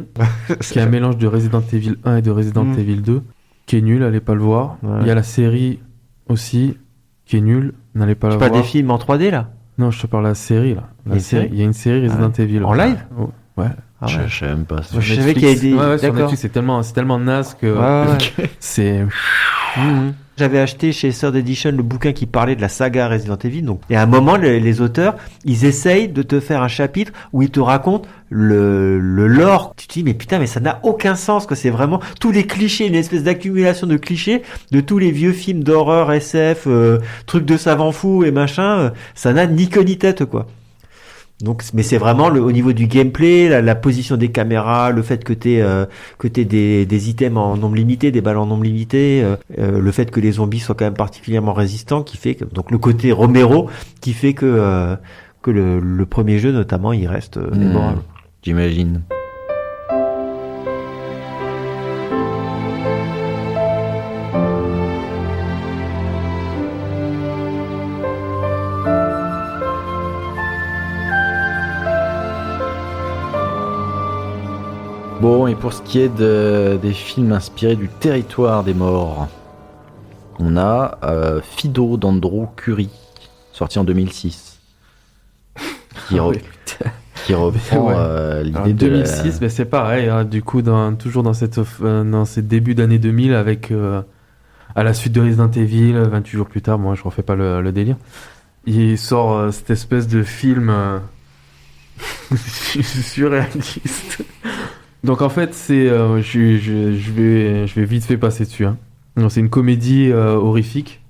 qui est un mélange de Resident Evil 1 et de Resident Evil 2 qui est nul, allez pas le voir. Il y a la série aussi qui est nulle, n'allez pas la voir. C'est pas des films en 3D là? Non, je te parle de la série là. Il y a une série Resident Evil. En live? Ouais. Je sais même pas. Je savais qu'il y avait des... sur Netflix, c'est tellement naze que c'est... J'avais acheté chez Third Edition le bouquin qui parlait de la saga Resident Evil. Donc, et à un moment, les auteurs, ils essayent de te faire un chapitre où ils te racontent le lore. Tu te dis, mais putain, mais ça n'a aucun sens, que c'est vraiment tous les clichés, une espèce d'accumulation de clichés de tous les vieux films d'horreur, SF, trucs de savants fous et machin. Ça n'a ni queue ni tête, quoi. Donc, mais c'est vraiment au niveau du gameplay, la position des caméras, le fait que t'aies des items en nombre limité, des balles en nombre limité, le fait que les zombies soient quand même particulièrement résistants, qui fait que, donc le côté Romero, qui fait que le premier jeu notamment, il reste mémorable. J'imagine. Bon, et pour ce qui est des films inspirés du territoire des morts, on a Fido d'Andrew Curry, sorti en 2006, qui reprend l'idée de 2006, mais c'est pareil, hein, du coup, toujours dans ces débuts d'année 2000, avec à la suite de Resident Evil, 28 jours plus tard, moi je refais pas le délire, il sort cette espèce de film surréaliste. Donc en fait, c'est je vais vite fait passer dessus. Hein. C'est une comédie horrifique.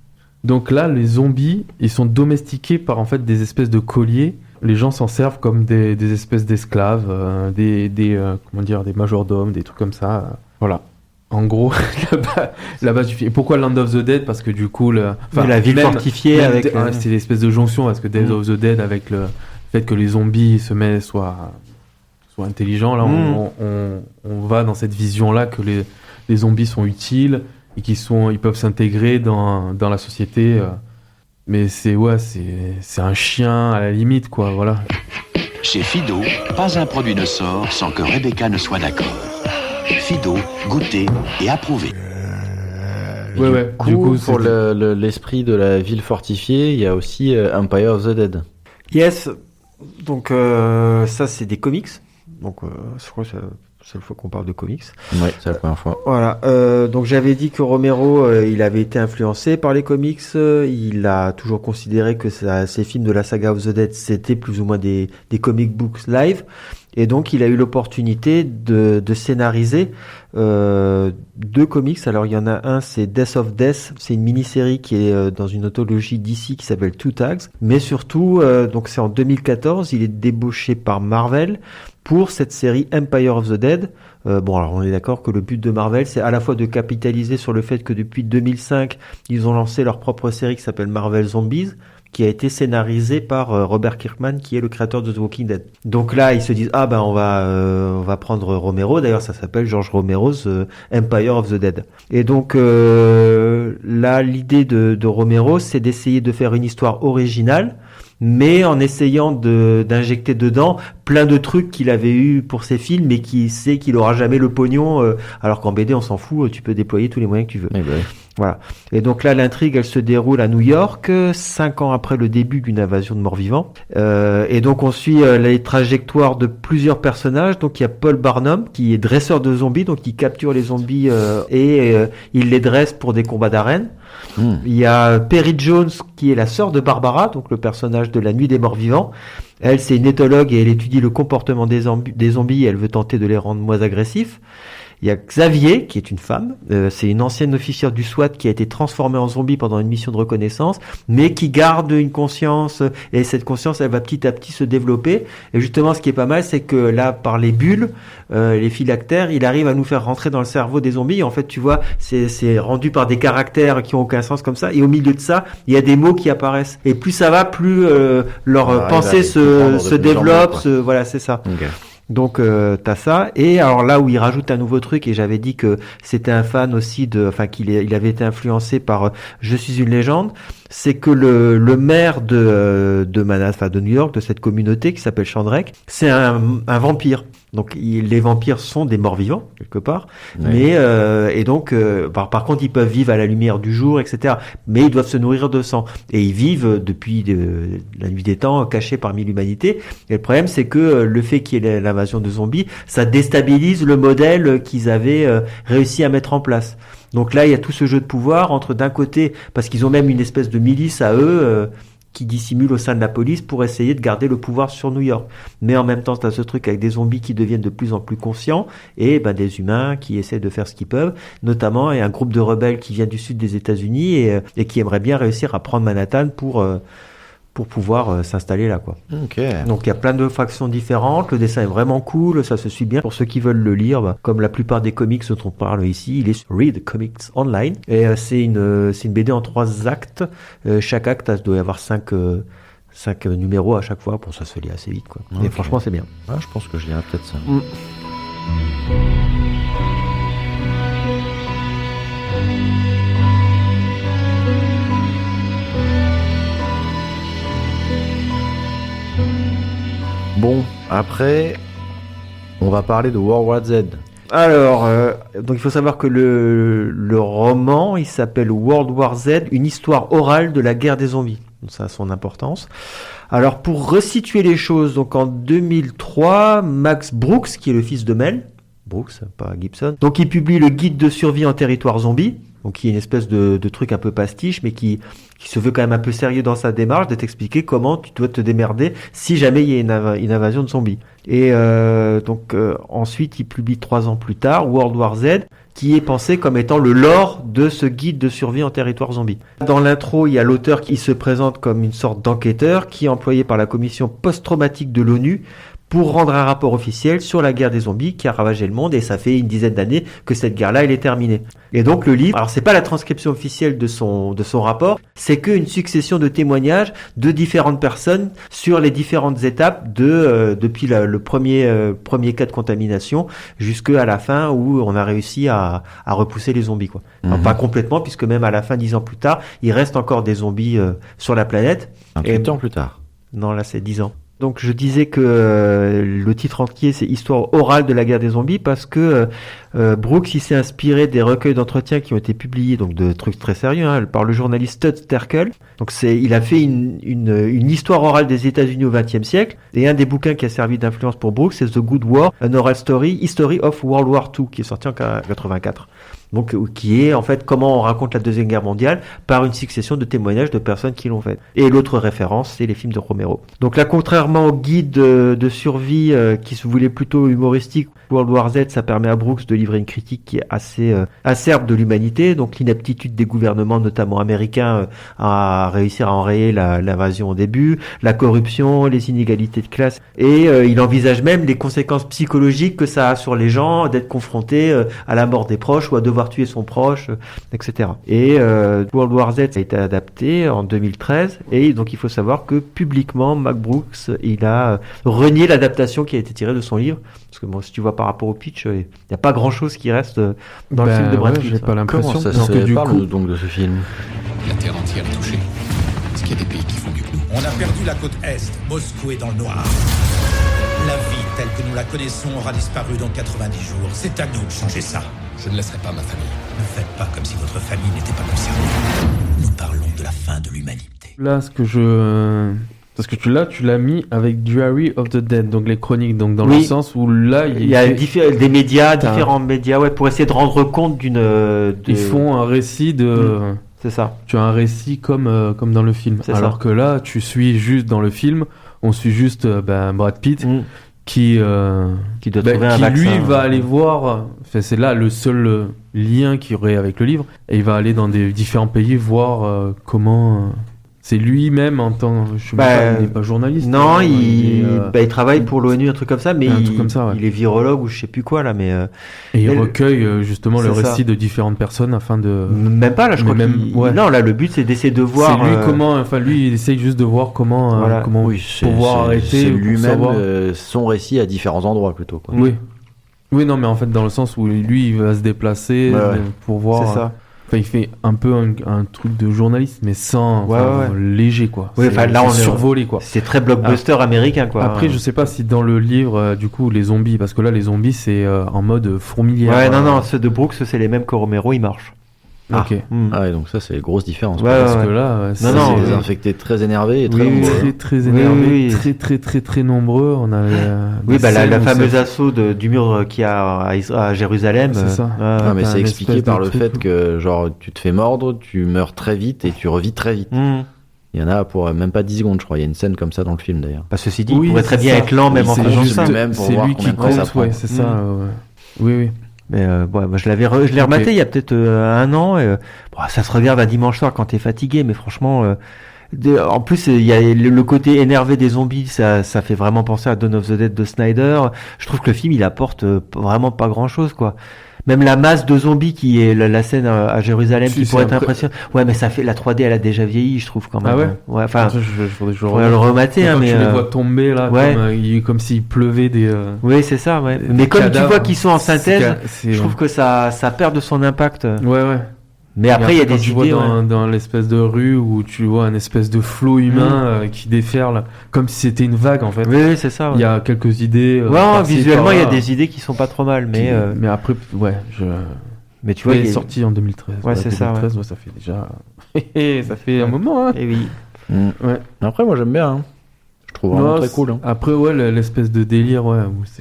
Donc là, les zombies, ils sont domestiqués par en fait des espèces de colliers les gens s'en servent comme des espèces d'esclaves, des majordomes, des trucs comme ça. Voilà. En gros, la base du film. Et pourquoi Land of the Dead? Parce que du coup, la ville fortifiée avec. C'est l'espèce de jonction parce que Dead of the Dead avec le fait que les zombies soient intelligents. Là, on va dans cette vision-là que les zombies sont utiles et ils peuvent s'intégrer dans la société. Mais c'est un chien à la limite, quoi. Voilà. Chez Fido, pas un produit ne sort sans que Rebecca ne soit d'accord. Fido, goûté et approuvé. Du coup, pour l'esprit de la ville fortifiée, il y a aussi Empire of the Dead. Yes. Donc ça, c'est des comics. Donc je crois que c'est la seule fois qu'on parle de comics. Ouais, c'est la première fois. Voilà. Donc j'avais dit que Romero, il avait été influencé par les comics. Il a toujours considéré que ces films de la saga of the Dead, c'était plus ou moins des comic books live. Et donc il a eu l'opportunité de scénariser 2 comics. Alors il y en a un, c'est Death of Death, c'est une mini-série qui est dans une anthologie d'ici qui s'appelle Two Tags. Mais surtout, donc c'est en 2014, il est débauché par Marvel pour cette série Empire of the Dead. Bon, alors on est d'accord que le but de Marvel, c'est à la fois de capitaliser sur le fait que depuis 2005, ils ont lancé leur propre série qui s'appelle Marvel Zombies, qui a été scénarisé par Robert Kirkman, qui est le créateur de The Walking Dead. Donc là, ils se disent on va prendre Romero. D'ailleurs, ça s'appelle George Romero's Empire of the Dead. Et donc là, l'idée de Romero, c'est d'essayer de faire une histoire originale, mais en essayant d'injecter dedans plein de trucs qu'il avait eu pour ses films, mais qui sait qu'il aura jamais le pognon, alors qu'en BD on s'en fout, tu peux déployer tous les moyens que tu veux. Voilà. Et donc là, l'intrigue, elle se déroule à New York, 5 ans après le début d'une invasion de morts-vivants. Et donc on suit les trajectoires de plusieurs personnages. Donc il y a Paul Barnum, qui est dresseur de zombies, donc il capture les zombies et il les dresse pour des combats d'arène. Il y a Perry Jones, qui est la sœur de Barbara, donc le personnage de La Nuit des Morts-Vivants. Elle, c'est une éthologue et elle étudie le comportement des zombies et elle veut tenter de les rendre moins agressifs. Il y a Xavier, qui est une femme. C'est une ancienne officière du SWAT qui a été transformée en zombie pendant une mission de reconnaissance, mais qui garde une conscience. Et cette conscience, elle va petit à petit se développer. Et justement, ce qui est pas mal, c'est que là, par les bulles, les phylactères, il arrive à nous faire rentrer dans le cerveau des zombies. Et en fait, tu vois, c'est rendu par des caractères qui ont aucun sens comme ça. Et au milieu de ça, il y a des mots qui apparaissent. Et plus ça va, plus leur pensée se développe. Voilà, c'est ça. Okay. Donc t'as ça, et alors là où il rajoute un nouveau truc, et j'avais dit que c'était un fan aussi il avait été influencé par Je suis une légende, c'est que le maire de Manhattan, de New York, de cette communauté qui s'appelle Chandrake, c'est un vampire. Donc les vampires sont des morts-vivants quelque part, mais et donc par contre ils peuvent vivre à la lumière du jour, etc. Mais ils doivent se nourrir de sang et ils vivent depuis la nuit des temps cachés parmi l'humanité. Et le problème c'est que le fait qu'il y ait l'invasion de zombies, ça déstabilise le modèle qu'ils avaient réussi à mettre en place. Donc là il y a tout ce jeu de pouvoir entre d'un côté, parce qu'ils ont même une espèce de milice à eux. Qui dissimule au sein de la police pour essayer de garder le pouvoir sur New York. Mais en même temps, tu as ce truc avec des zombies qui deviennent de plus en plus conscients et des humains qui essaient de faire ce qu'ils peuvent. Notamment, il y a un groupe de rebelles qui vient du sud des États-Unis et qui aimerait bien réussir à prendre Manhattan pour pouvoir s'installer là, quoi. Okay. Donc il y a plein de factions différentes, le dessin est vraiment cool, ça se suit bien. Pour ceux qui veulent le lire, comme la plupart des comics dont on parle ici, il est sur Read Comics Online. Et c'est une BD en 3 actes. Chaque acte doit y avoir 5 numéros à chaque fois. Pour ça se lit assez vite, quoi. Okay. Et franchement c'est bien. Ah, je pense que je lirai peut-être ça. Bon, après, on va parler de World War Z. Alors, donc il faut savoir que le roman, il s'appelle World War Z, une histoire orale de la guerre des zombies. Donc ça a son importance. Alors, pour resituer les choses, donc en 2003, Max Brooks, qui est le fils de Mel Brooks, pas Gibson, donc il publie le guide de survie en territoire zombie. donc qui est une espèce de truc un peu pastiche, mais qui se veut quand même un peu sérieux dans sa démarche, de t'expliquer comment tu dois te démerder si jamais il y a une invasion de zombies. Et ensuite, il publie 3 ans plus tard World War Z, qui est pensé comme étant le lore de ce guide de survie en territoire zombie. Dans l'intro, il y a l'auteur qui se présente comme une sorte d'enquêteur qui est employé par la commission post-traumatique de l'ONU pour rendre un rapport officiel sur la guerre des zombies qui a ravagé le monde, et ça fait une dizaine d'années que cette guerre-là, elle est terminée. Et donc le livre, alors c'est pas la transcription officielle de son rapport, c'est qu'une succession de témoignages de différentes personnes sur les différentes étapes depuis le premier cas de contamination jusqu'à la fin où on a réussi à repousser les zombies, quoi. Enfin, pas complètement, puisque même à la fin, 10 ans plus tard, il reste encore des zombies sur la planète. 28 ans plus tard. Non, là c'est 10 ans. Donc je disais que le titre entier c'est Histoire orale de la guerre des zombies, parce que Brooks il s'est inspiré des recueils d'entretiens qui ont été publiés, donc de trucs très sérieux, par le journaliste Studs Terkel. Donc il a fait une histoire orale des États-Unis au XXe siècle, et un des bouquins qui a servi d'influence pour Brooks c'est The Good War, An Oral Story, History of World War II, qui est sorti en 84. Donc, qui est en fait comment on raconte la Deuxième Guerre mondiale par une succession de témoignages de personnes qui l'ont fait. Et l'autre référence, c'est les films de Romero. Donc là, contrairement au guide de survie qui se voulait plutôt humoristique, World War Z, ça permet à Brooks de livrer une critique qui est assez acerbe de l'humanité, donc l'inaptitude des gouvernements, notamment américains, à réussir à enrayer l'invasion au début, la corruption, les inégalités de classe, et il envisage même les conséquences psychologiques que ça a sur les gens d'être confrontés à la mort des proches ou à devoir tuer son proche, etc. Et World War Z a été adapté en 2013, et donc il faut savoir que publiquement, Mack Brooks, il a renié l'adaptation qui a été tirée de son livre, parce que bon, si tu vois par rapport au pitch, il n'y a pas grand-chose qui reste dans le film de Brad Pitt. J'ai pas l'impression. Comment ça se parle donc de ce film? La Terre entière est touchée. Est-ce qu'il y a des pays qui font mieux que nous? On a perdu la côte Est. Moscou est dans le noir. La vie telle que nous la connaissons aura disparu dans 90 jours. C'est à nous de changer ça. Je ne laisserai pas ma famille. Ne faites pas comme si votre famille n'était pas concernée. Nous parlons de la fin de l'humanité. Là, parce que tu l'as mis avec Diary of the Dead, donc les chroniques, donc dans le sens où là il y a des médias, différents médias, pour essayer de rendre compte Ils font un récit de. C'est ça. Tu as un récit comme dans le film. Alors que là, tu suis juste dans le film, on suit juste Brad Pitt qui doit trouver un vaccin, lui va aller voir. C'est là le seul lien qu'il y aurait avec le livre, et il va aller dans des différents pays voir comment. C'est lui-même en tant, il n'est pas journaliste. Non, il travaille pour l'ONU, un truc comme ça, mais il est virologue ou je sais plus quoi là, mais. Et il recueille justement le récit de différentes personnes afin de. Même pas là, je crois. Non, là le but c'est d'essayer de voir. C'est lui lui il essaye juste de voir comment pouvoir arrêter. C'est lui-même son récit à différents endroits plutôt. Quoi. Oui, non, mais en fait dans le sens où lui il va se déplacer pour voir. C'est ça. Il fait un peu un truc de journaliste, mais sans léger, quoi. Oui, là, on est survolé, quoi. C'est très blockbuster américain, quoi. Après, je sais pas si dans le livre, du coup, les zombies, parce que là, les zombies, c'est en mode fourmilière. Ouais, non, ceux de Brooks, c'est les mêmes que Romero, ils marchent. Ok. Donc ça, c'est une grosse différence. Parce que là, c'est des infectés très énervés et très nombreux. Très énervés, très nombreux. On a la fameuse assaut du mur qu'il y a à Jérusalem. C'est ça. Mais c'est expliqué par le fait que genre tu te fais mordre, tu meurs très vite et tu revis très vite. Il y en a pour même pas 10 secondes, je crois. Il y a une scène comme ça dans le film d'ailleurs. Ceci dit, il pourrait très bien être lent, même en faisant ça. C'est lui qui compte, c'est ça. Oui. Mais moi je l'ai rematé il y a peut-être 1 an. Ça se regarde un dimanche soir quand t'es fatigué, mais franchement, en plus il y a le côté énervé des zombies, ça fait vraiment penser à Dawn of the Dead de Snyder. Je trouve que le film il apporte vraiment pas grand-chose, quoi. Même la masse de zombies qui est la scène à Jérusalem qui pourrait être impressionnante. Ouais, mais ça fait la 3D, elle a déjà vieilli, je trouve quand même. Ah ouais. Ouais, enfin, je pourrais le remater, mais tu les vois tomber là, comme s'il pleuvait des. Oui, c'est ça. Ouais. Mais comme cadavres, tu vois qu'ils sont en synthèse, je trouve que ça perd de son impact. Ouais. Mais après, il y a des idées. Dans l'espèce de rue où tu vois un espèce de flot humain qui déferle, comme si c'était une vague en fait. Oui, c'est ça. Il y a quelques idées. Visuellement, il y a des idées qui sont pas trop mal, mais après, Mais tu vois, il est sorti en 2013. Ouais, c'est 2013, ça. Ça fait déjà. Ça fait un moment. Hein. Et oui. Ouais. Après, moi, j'aime bien. Hein. Je trouve vraiment très cool. Hein. Après, l'espèce de délire, où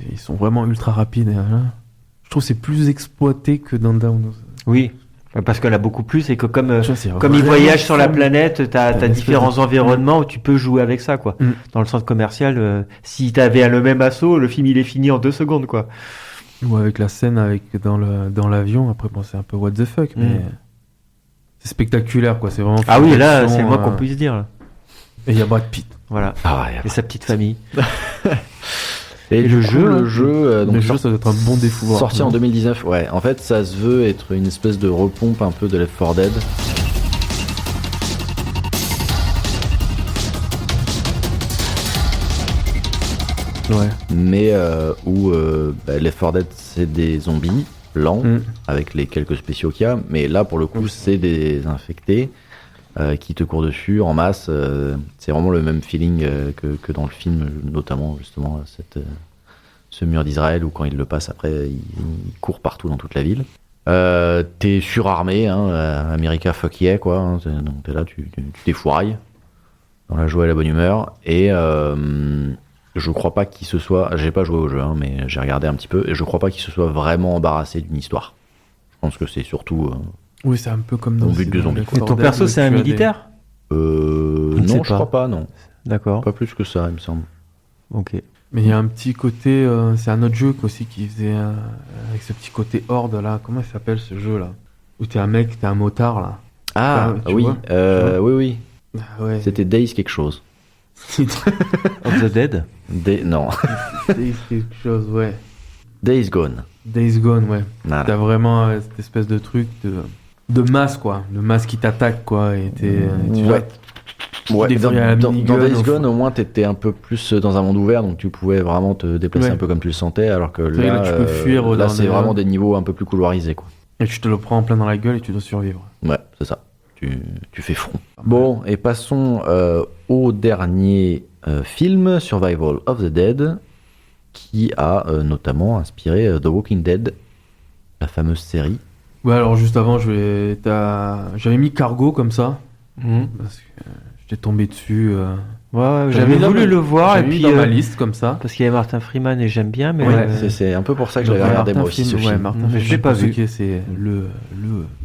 ils sont vraiment ultra rapides. Je trouve que c'est plus exploité que dans Down. Oui. Parce qu'elle a beaucoup plus et que comme Ça, c'est ils vraiment voyagent sur la fun. planète, t'as une différents espèce de- environnements où tu peux jouer avec ça, quoi. Mm. Dans le centre commercial, si t'avais le même assaut, le film il est fini en 2 secondes, quoi. Ou avec la scène dans l'avion, après bon, c'est un peu what the fuck, mais c'est spectaculaire quoi, c'est vraiment. Ah oui, là, d'action, c'est le moins qu'on puisse dire. Là. Et il y a Brad Pitt. Voilà. Ah ouais. Et sa petite famille. Et le du coup, jeu, le jeu, donc Le jeu, ça doit être un bon défouloir. sorti en 2019. Ouais, en fait, ça se veut être une espèce de repompe un peu de Left 4 Dead. Ouais. Mais où Left 4 Dead c'est des zombies lents avec les quelques spéciaux qu'il y a, mais là pour le coup c'est des infectés qui te courent dessus en masse. C'est vraiment le même feeling que dans le film, notamment justement ce mur d'Israël où quand il le passe après il court partout dans toute la ville. T'es surarmé, hein, America fuck yeah quoi, hein, donc t'es là, tu défourailles dans la joie et la bonne humeur. Et je crois pas qu'il se soit, j'ai pas joué au jeu, hein, mais j'ai regardé un petit peu, et je crois pas qu'il se soit vraiment embarrassé d'une histoire. Je pense que c'est surtout Oui, c'est un peu comme dans au but de zombies. Et ton perso, c'est un militaire ? Non, sais je crois pas, non. D'accord. Pas plus que ça, il me semble. Ok. Mais il y a un petit côté, c'est un autre jeu aussi qui faisait avec ce petit côté horde là. Comment il s'appelle ce jeu là? Où t'es un mec, t'es un motard là. Ah, tu oui, vois oui. Ah ouais. C'était Days quelque chose. Of the Dead. Non. Days quelque chose, ouais. Days Gone. Days Gone, ouais. Voilà. T'as vraiment cette espèce de truc de masse quoi, de masse qui t'attaque quoi, et Ouais, des fois, il y a la dans minigun, Days au Gone, fond. au moins, t'étais un peu plus dans un monde ouvert, donc tu pouvais vraiment te déplacer Ouais. un peu comme tu le sentais, alors que vrai, là, là, tu peux fuir là, dans c'est des- vraiment des niveaux un peu plus couloirisés, quoi. Et tu te le prends en plein dans la gueule et tu dois survivre. Ouais, c'est ça. Tu fais front. Bon, et passons au dernier film, Survival of the Dead, qui a notamment inspiré The Walking Dead, la fameuse série. Ouais, alors juste avant, j'avais mis Cargo comme ça, parce que j'étais tombé dessus. Ouais, j'avais voulu le voir et mis puis dans ma liste comme ça. parce qu'il y avait Martin Freeman et j'aime bien, mais Ouais, c'est un peu pour ça que je l'avais regardé moi aussi, ce Ouais, film. Martin Mais je l'ai pas vu. C'est le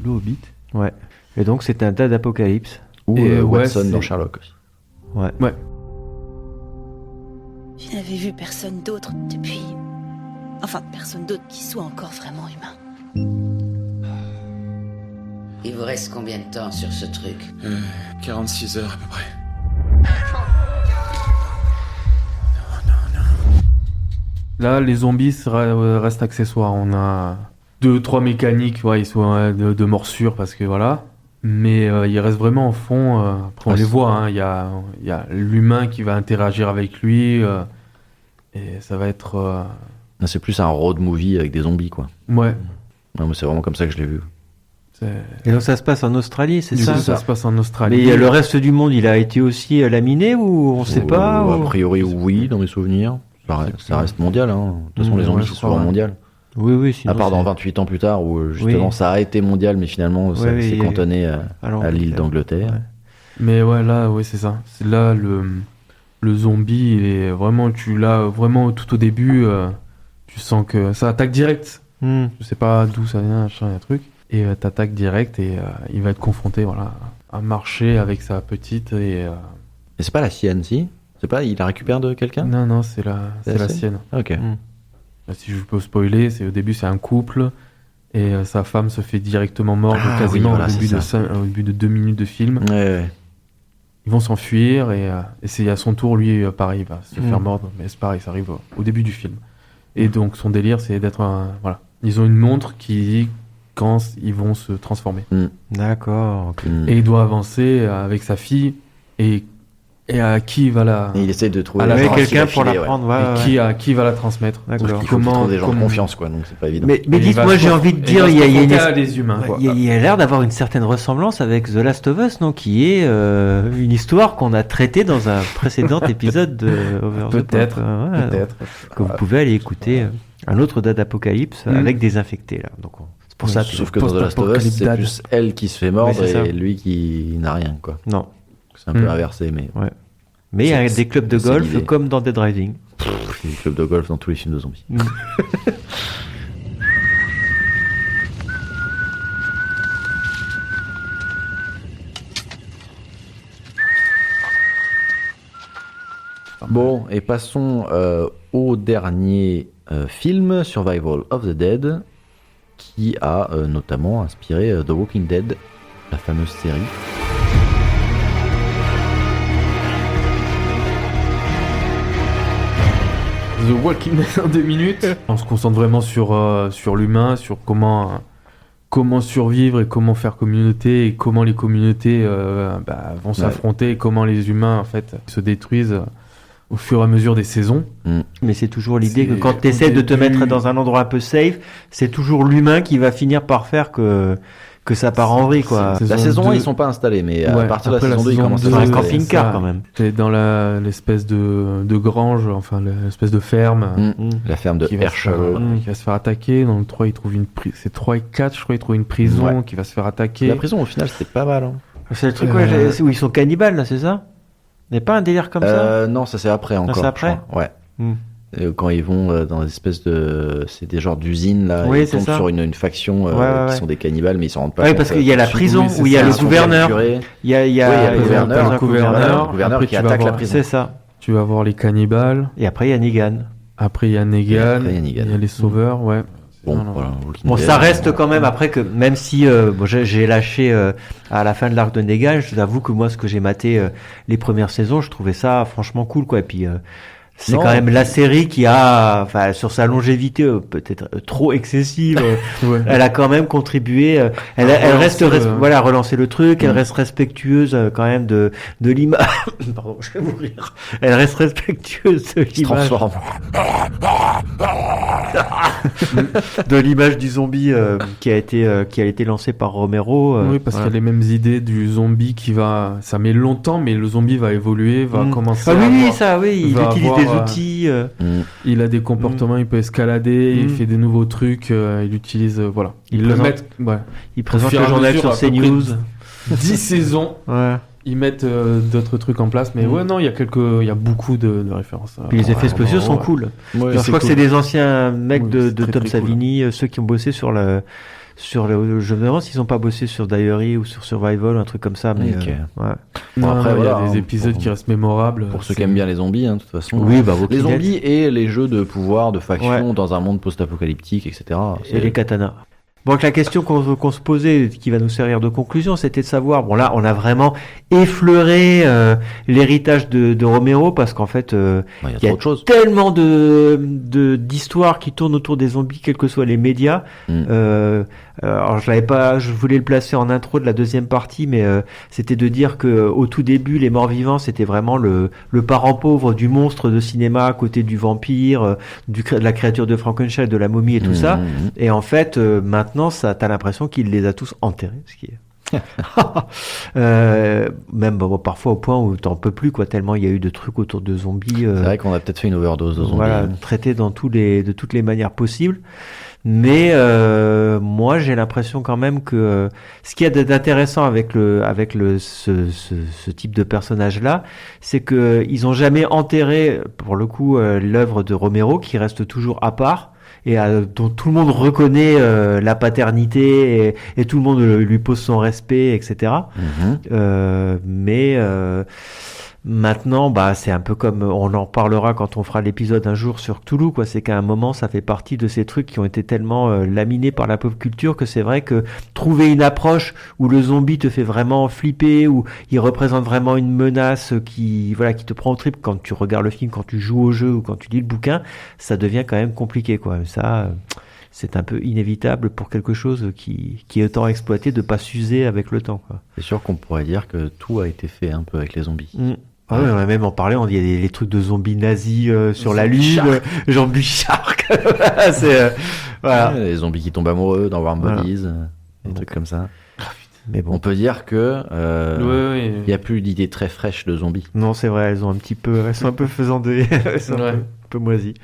Hobbit. ouais. Et donc c'était un tas d'apocalypse. Ou Et Watson ouais, dans c'est- Sherlock aussi. Ouais. Ouais. Je n'avais vu personne d'autre depuis... Enfin, personne d'autre qui soit encore vraiment humain. Il vous reste combien de temps sur ce truc? 46 heures à peu près. Là, les zombies restent accessoires. On a 2-3 mécaniques, ouais, ils sont de morsure parce que voilà. Mais il reste vraiment en fond. Après, on les voit. Hein, il y a l'humain qui va interagir avec lui. Et ça va être. Là, c'est plus un road movie avec des zombies, quoi. Ouais. Non, mais c'est vraiment comme ça que je l'ai vu. Et donc ça se passe en Australie, c'est Du ça coup, ça se passe en Australie. Mais le reste du monde, il a été aussi laminé ou on sait pas A ou- priori, oui, dans mes souvenirs. Ça reste mondial, hein. De toute façon, les Ouais, zombies, je c'est crois, souvent ouais. mondial. Oui, oui. Sinon, À part dans c'est- 28 ans plus tard, où justement Oui. ça a été mondial, mais finalement ça Oui, s'est oui, cantonné à à l'Angleterre. l'île d'Angleterre. Ouais. Mais ouais, là, oui, c'est ça. C'est là le zombie, il est vraiment, tu l'as vraiment tout au début, tu sens que ça attaque direct. Je sais pas d'où ça vient, un truc. Et t'attaques direct et il va être confronté, voilà, à marcher avec sa petite et. Et c'est pas la sienne, si? C'est pas, il la récupère de quelqu'un? Non, c'est la sienne. Ok. Là, si je peux spoiler, au début c'est un couple et sa femme se fait directement mordre Ah, quasiment oui, voilà, au début de 2 minutes de film. Ouais. Ils vont s'enfuir et c'est à son tour, lui, pareil, il va se faire mordre. Mais c'est pareil, ça arrive au début du film. Et donc son délire, c'est d'être voilà. Ils ont une montre qui dit quand ils vont se transformer. D'accord. ok. Et il doit avancer avec sa fille et à qui il va la. Et il essaie de trouver à la quelqu'un pour la filer, ouais. prendre. Et qui va la transmettre. D'accord. Il faut qu'il trouve des gens de confiance, quoi, donc c'est pas évident. Mais Et il dites-moi, va j'ai se envie de confronter- dire, il il y a va se une confronter à des humains, quoi. il y a l'air d'avoir une certaine ressemblance avec The Last of Us, non, qui est une histoire qu'on a traitée dans un précédent épisode de Over the Peut-être, Top. Ouais, peut-être. que vous pouvez aller écouter un autre date d'Apocalypse avec des infectés là. Donc c'est pour ça. Sauf que dans The Last of Us, c'est plus elle qui se fait mordre Oui, c'est ça. et lui qui n'a rien, quoi. Non. C'est un peu inversé, mais. Ouais. Mais il y a des clubs de c'est golf l'idée. comme dans Dead Rising. Il y a des clubs de golf dans tous les films de zombies. Bon, et passons au dernier film, Survival of the Dead, qui a notamment inspiré The Walking Dead, la fameuse série. The Walking Dead en 2 minutes. On se concentre vraiment sur l'humain, sur comment survivre et comment faire communauté et comment les communautés vont s'affronter et comment les humains en fait se détruisent au fur et à mesure des saisons. Mais c'est toujours l'idée que quand tu essaies de te mettre dans un endroit un peu safe, c'est toujours l'humain qui va finir par faire que ça part en vrille, quoi. La saison 1, ils sont pas installés, mais à partir de la saison 2, ils commencent à faire un s'installer. camping-car quand même. T'es dans l'espèce de grange, enfin l'espèce de ferme. La ferme de Herschel. Qui va se faire attaquer. Dans le 3, il trouve c'est 3 et 4, je crois, il trouve une prison qui va se faire attaquer. La prison, au final, c'était pas mal. Hein. C'est le truc où ils sont cannibales, là, c'est ça? Il n'y a pas un délire comme ça? Non, ça c'est après encore. C'est après? Ouais. Quand ils vont dans des espèces de... C'est des genres d'usines, là. Oui, ils tombent sur une faction qui sont des cannibales, mais ils s'en rendent pas compte. Oui, parce qu'il y a la prison où il y a le gouverneur. Il y a le gouverneur qui attaque la prison. C'est ça. Tu vas voir les cannibales. Et après, il y a Negan. Après, il y a Negan. Il y a les sauveurs, ouais. Bon, ça reste quand même après que même si j'ai lâché à la fin de l'arc de Negan, je vous avoue que moi ce que j'ai maté les premières saisons, je trouvais ça franchement cool, quoi. Et puis c'est quand même la série qui a, enfin, sur sa longévité peut-être trop excessive, elle a quand même contribué. Elle reste voilà, relancer le truc. Elle reste respectueuse quand même de l'image. Pardon, je vais mourir. Elle reste respectueuse de l'image. De l'image du zombie qui a été lancé par Romero. Oui, parce qu'il y a les mêmes idées du zombie ça met longtemps, mais le zombie va évoluer, va commencer. Il utilise des outils. Il a des comportements, il peut escalader, il fait des nouveaux trucs, il utilise, voilà. Il présente le journal sur CNews. 10 saisons. Ils mettent d'autres trucs en place, mais il y a beaucoup de références. Puis les effets spéciaux sont cool. Je crois que c'est des anciens mecs de Tom Savini, ceux qui ont bossé sur le. Je me demande s'ils n'ont pas bossé sur Diary ou sur Survival, un truc comme ça. Mais après, il y a des épisodes qui restent mémorables. Pour ceux qui aiment bien les zombies, de toute façon. Oui, les zombies et les jeux de pouvoir, de faction dans un monde post-apocalyptique, etc. Et les katanas. Donc la question qu'on se posait, qui va nous servir de conclusion, c'était de savoir, bon là on a vraiment effleuré l'héritage de Romero, parce qu'en fait il y a tellement d'histoires qui tournent autour des zombies, quels que soient les médias. Alors je voulais le placer en intro de la deuxième partie, mais c'était de dire que au tout début les morts-vivants c'était vraiment le parent pauvre du monstre de cinéma à côté du vampire, de la créature de Frankenstein, de la momie et tout ça. Et en fait maintenant t'as l'impression qu'il les a tous enterrés, ce qui est même parfois au point où t'en peux plus, quoi, tellement il y a eu de trucs autour de zombies. C'est vrai qu'on a peut-être fait une overdose de zombies. Voilà, traités de toutes les manières possibles. Mais moi j'ai l'impression quand même que ce qu'il y a d'intéressant avec ce type de personnage là, c'est que ils ont jamais enterré pour le coup l'œuvre de Romero, qui reste toujours à part et dont tout le monde reconnaît la paternité et tout le monde lui pose son respect, etc. Mais maintenant, c'est un peu comme, on en parlera quand on fera l'épisode un jour sur Cthulhu, quoi. C'est qu'à un moment, ça fait partie de ces trucs qui ont été tellement laminés par la pop culture que c'est vrai que trouver une approche où le zombie te fait vraiment flipper, où il représente vraiment une menace qui te prend au trip quand tu regardes le film, quand tu joues au jeu ou quand tu lis le bouquin, ça devient quand même compliqué, quoi. Ça, c'est un peu inévitable pour quelque chose qui est autant exploité de pas s'user avec le temps, quoi. C'est sûr qu'on pourrait dire que tout a été fait un peu avec les zombies. Ah oui, on a même en parlé, on dit les trucs de zombies nazis sur la Lune, Zombie Shark. Voilà. Les zombies qui tombent amoureux dans Warm Bodies, des trucs comme ça. Mais bon, on peut dire que il y a plus d'idées très fraîches de zombies. Non, c'est vrai, elles sont un peu faisandées, elles sont un peu moisies.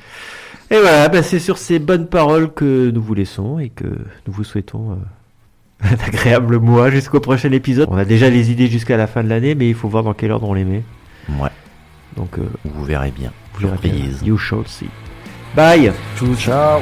Et voilà, c'est sur ces bonnes paroles que nous vous laissons et que nous vous souhaitons un agréable mois jusqu'au prochain épisode. On a déjà les idées jusqu'à la fin de l'année, mais il faut voir dans quel ordre on les met. Ouais. Donc vous verrez bien. You shall see. Bye. Ciao.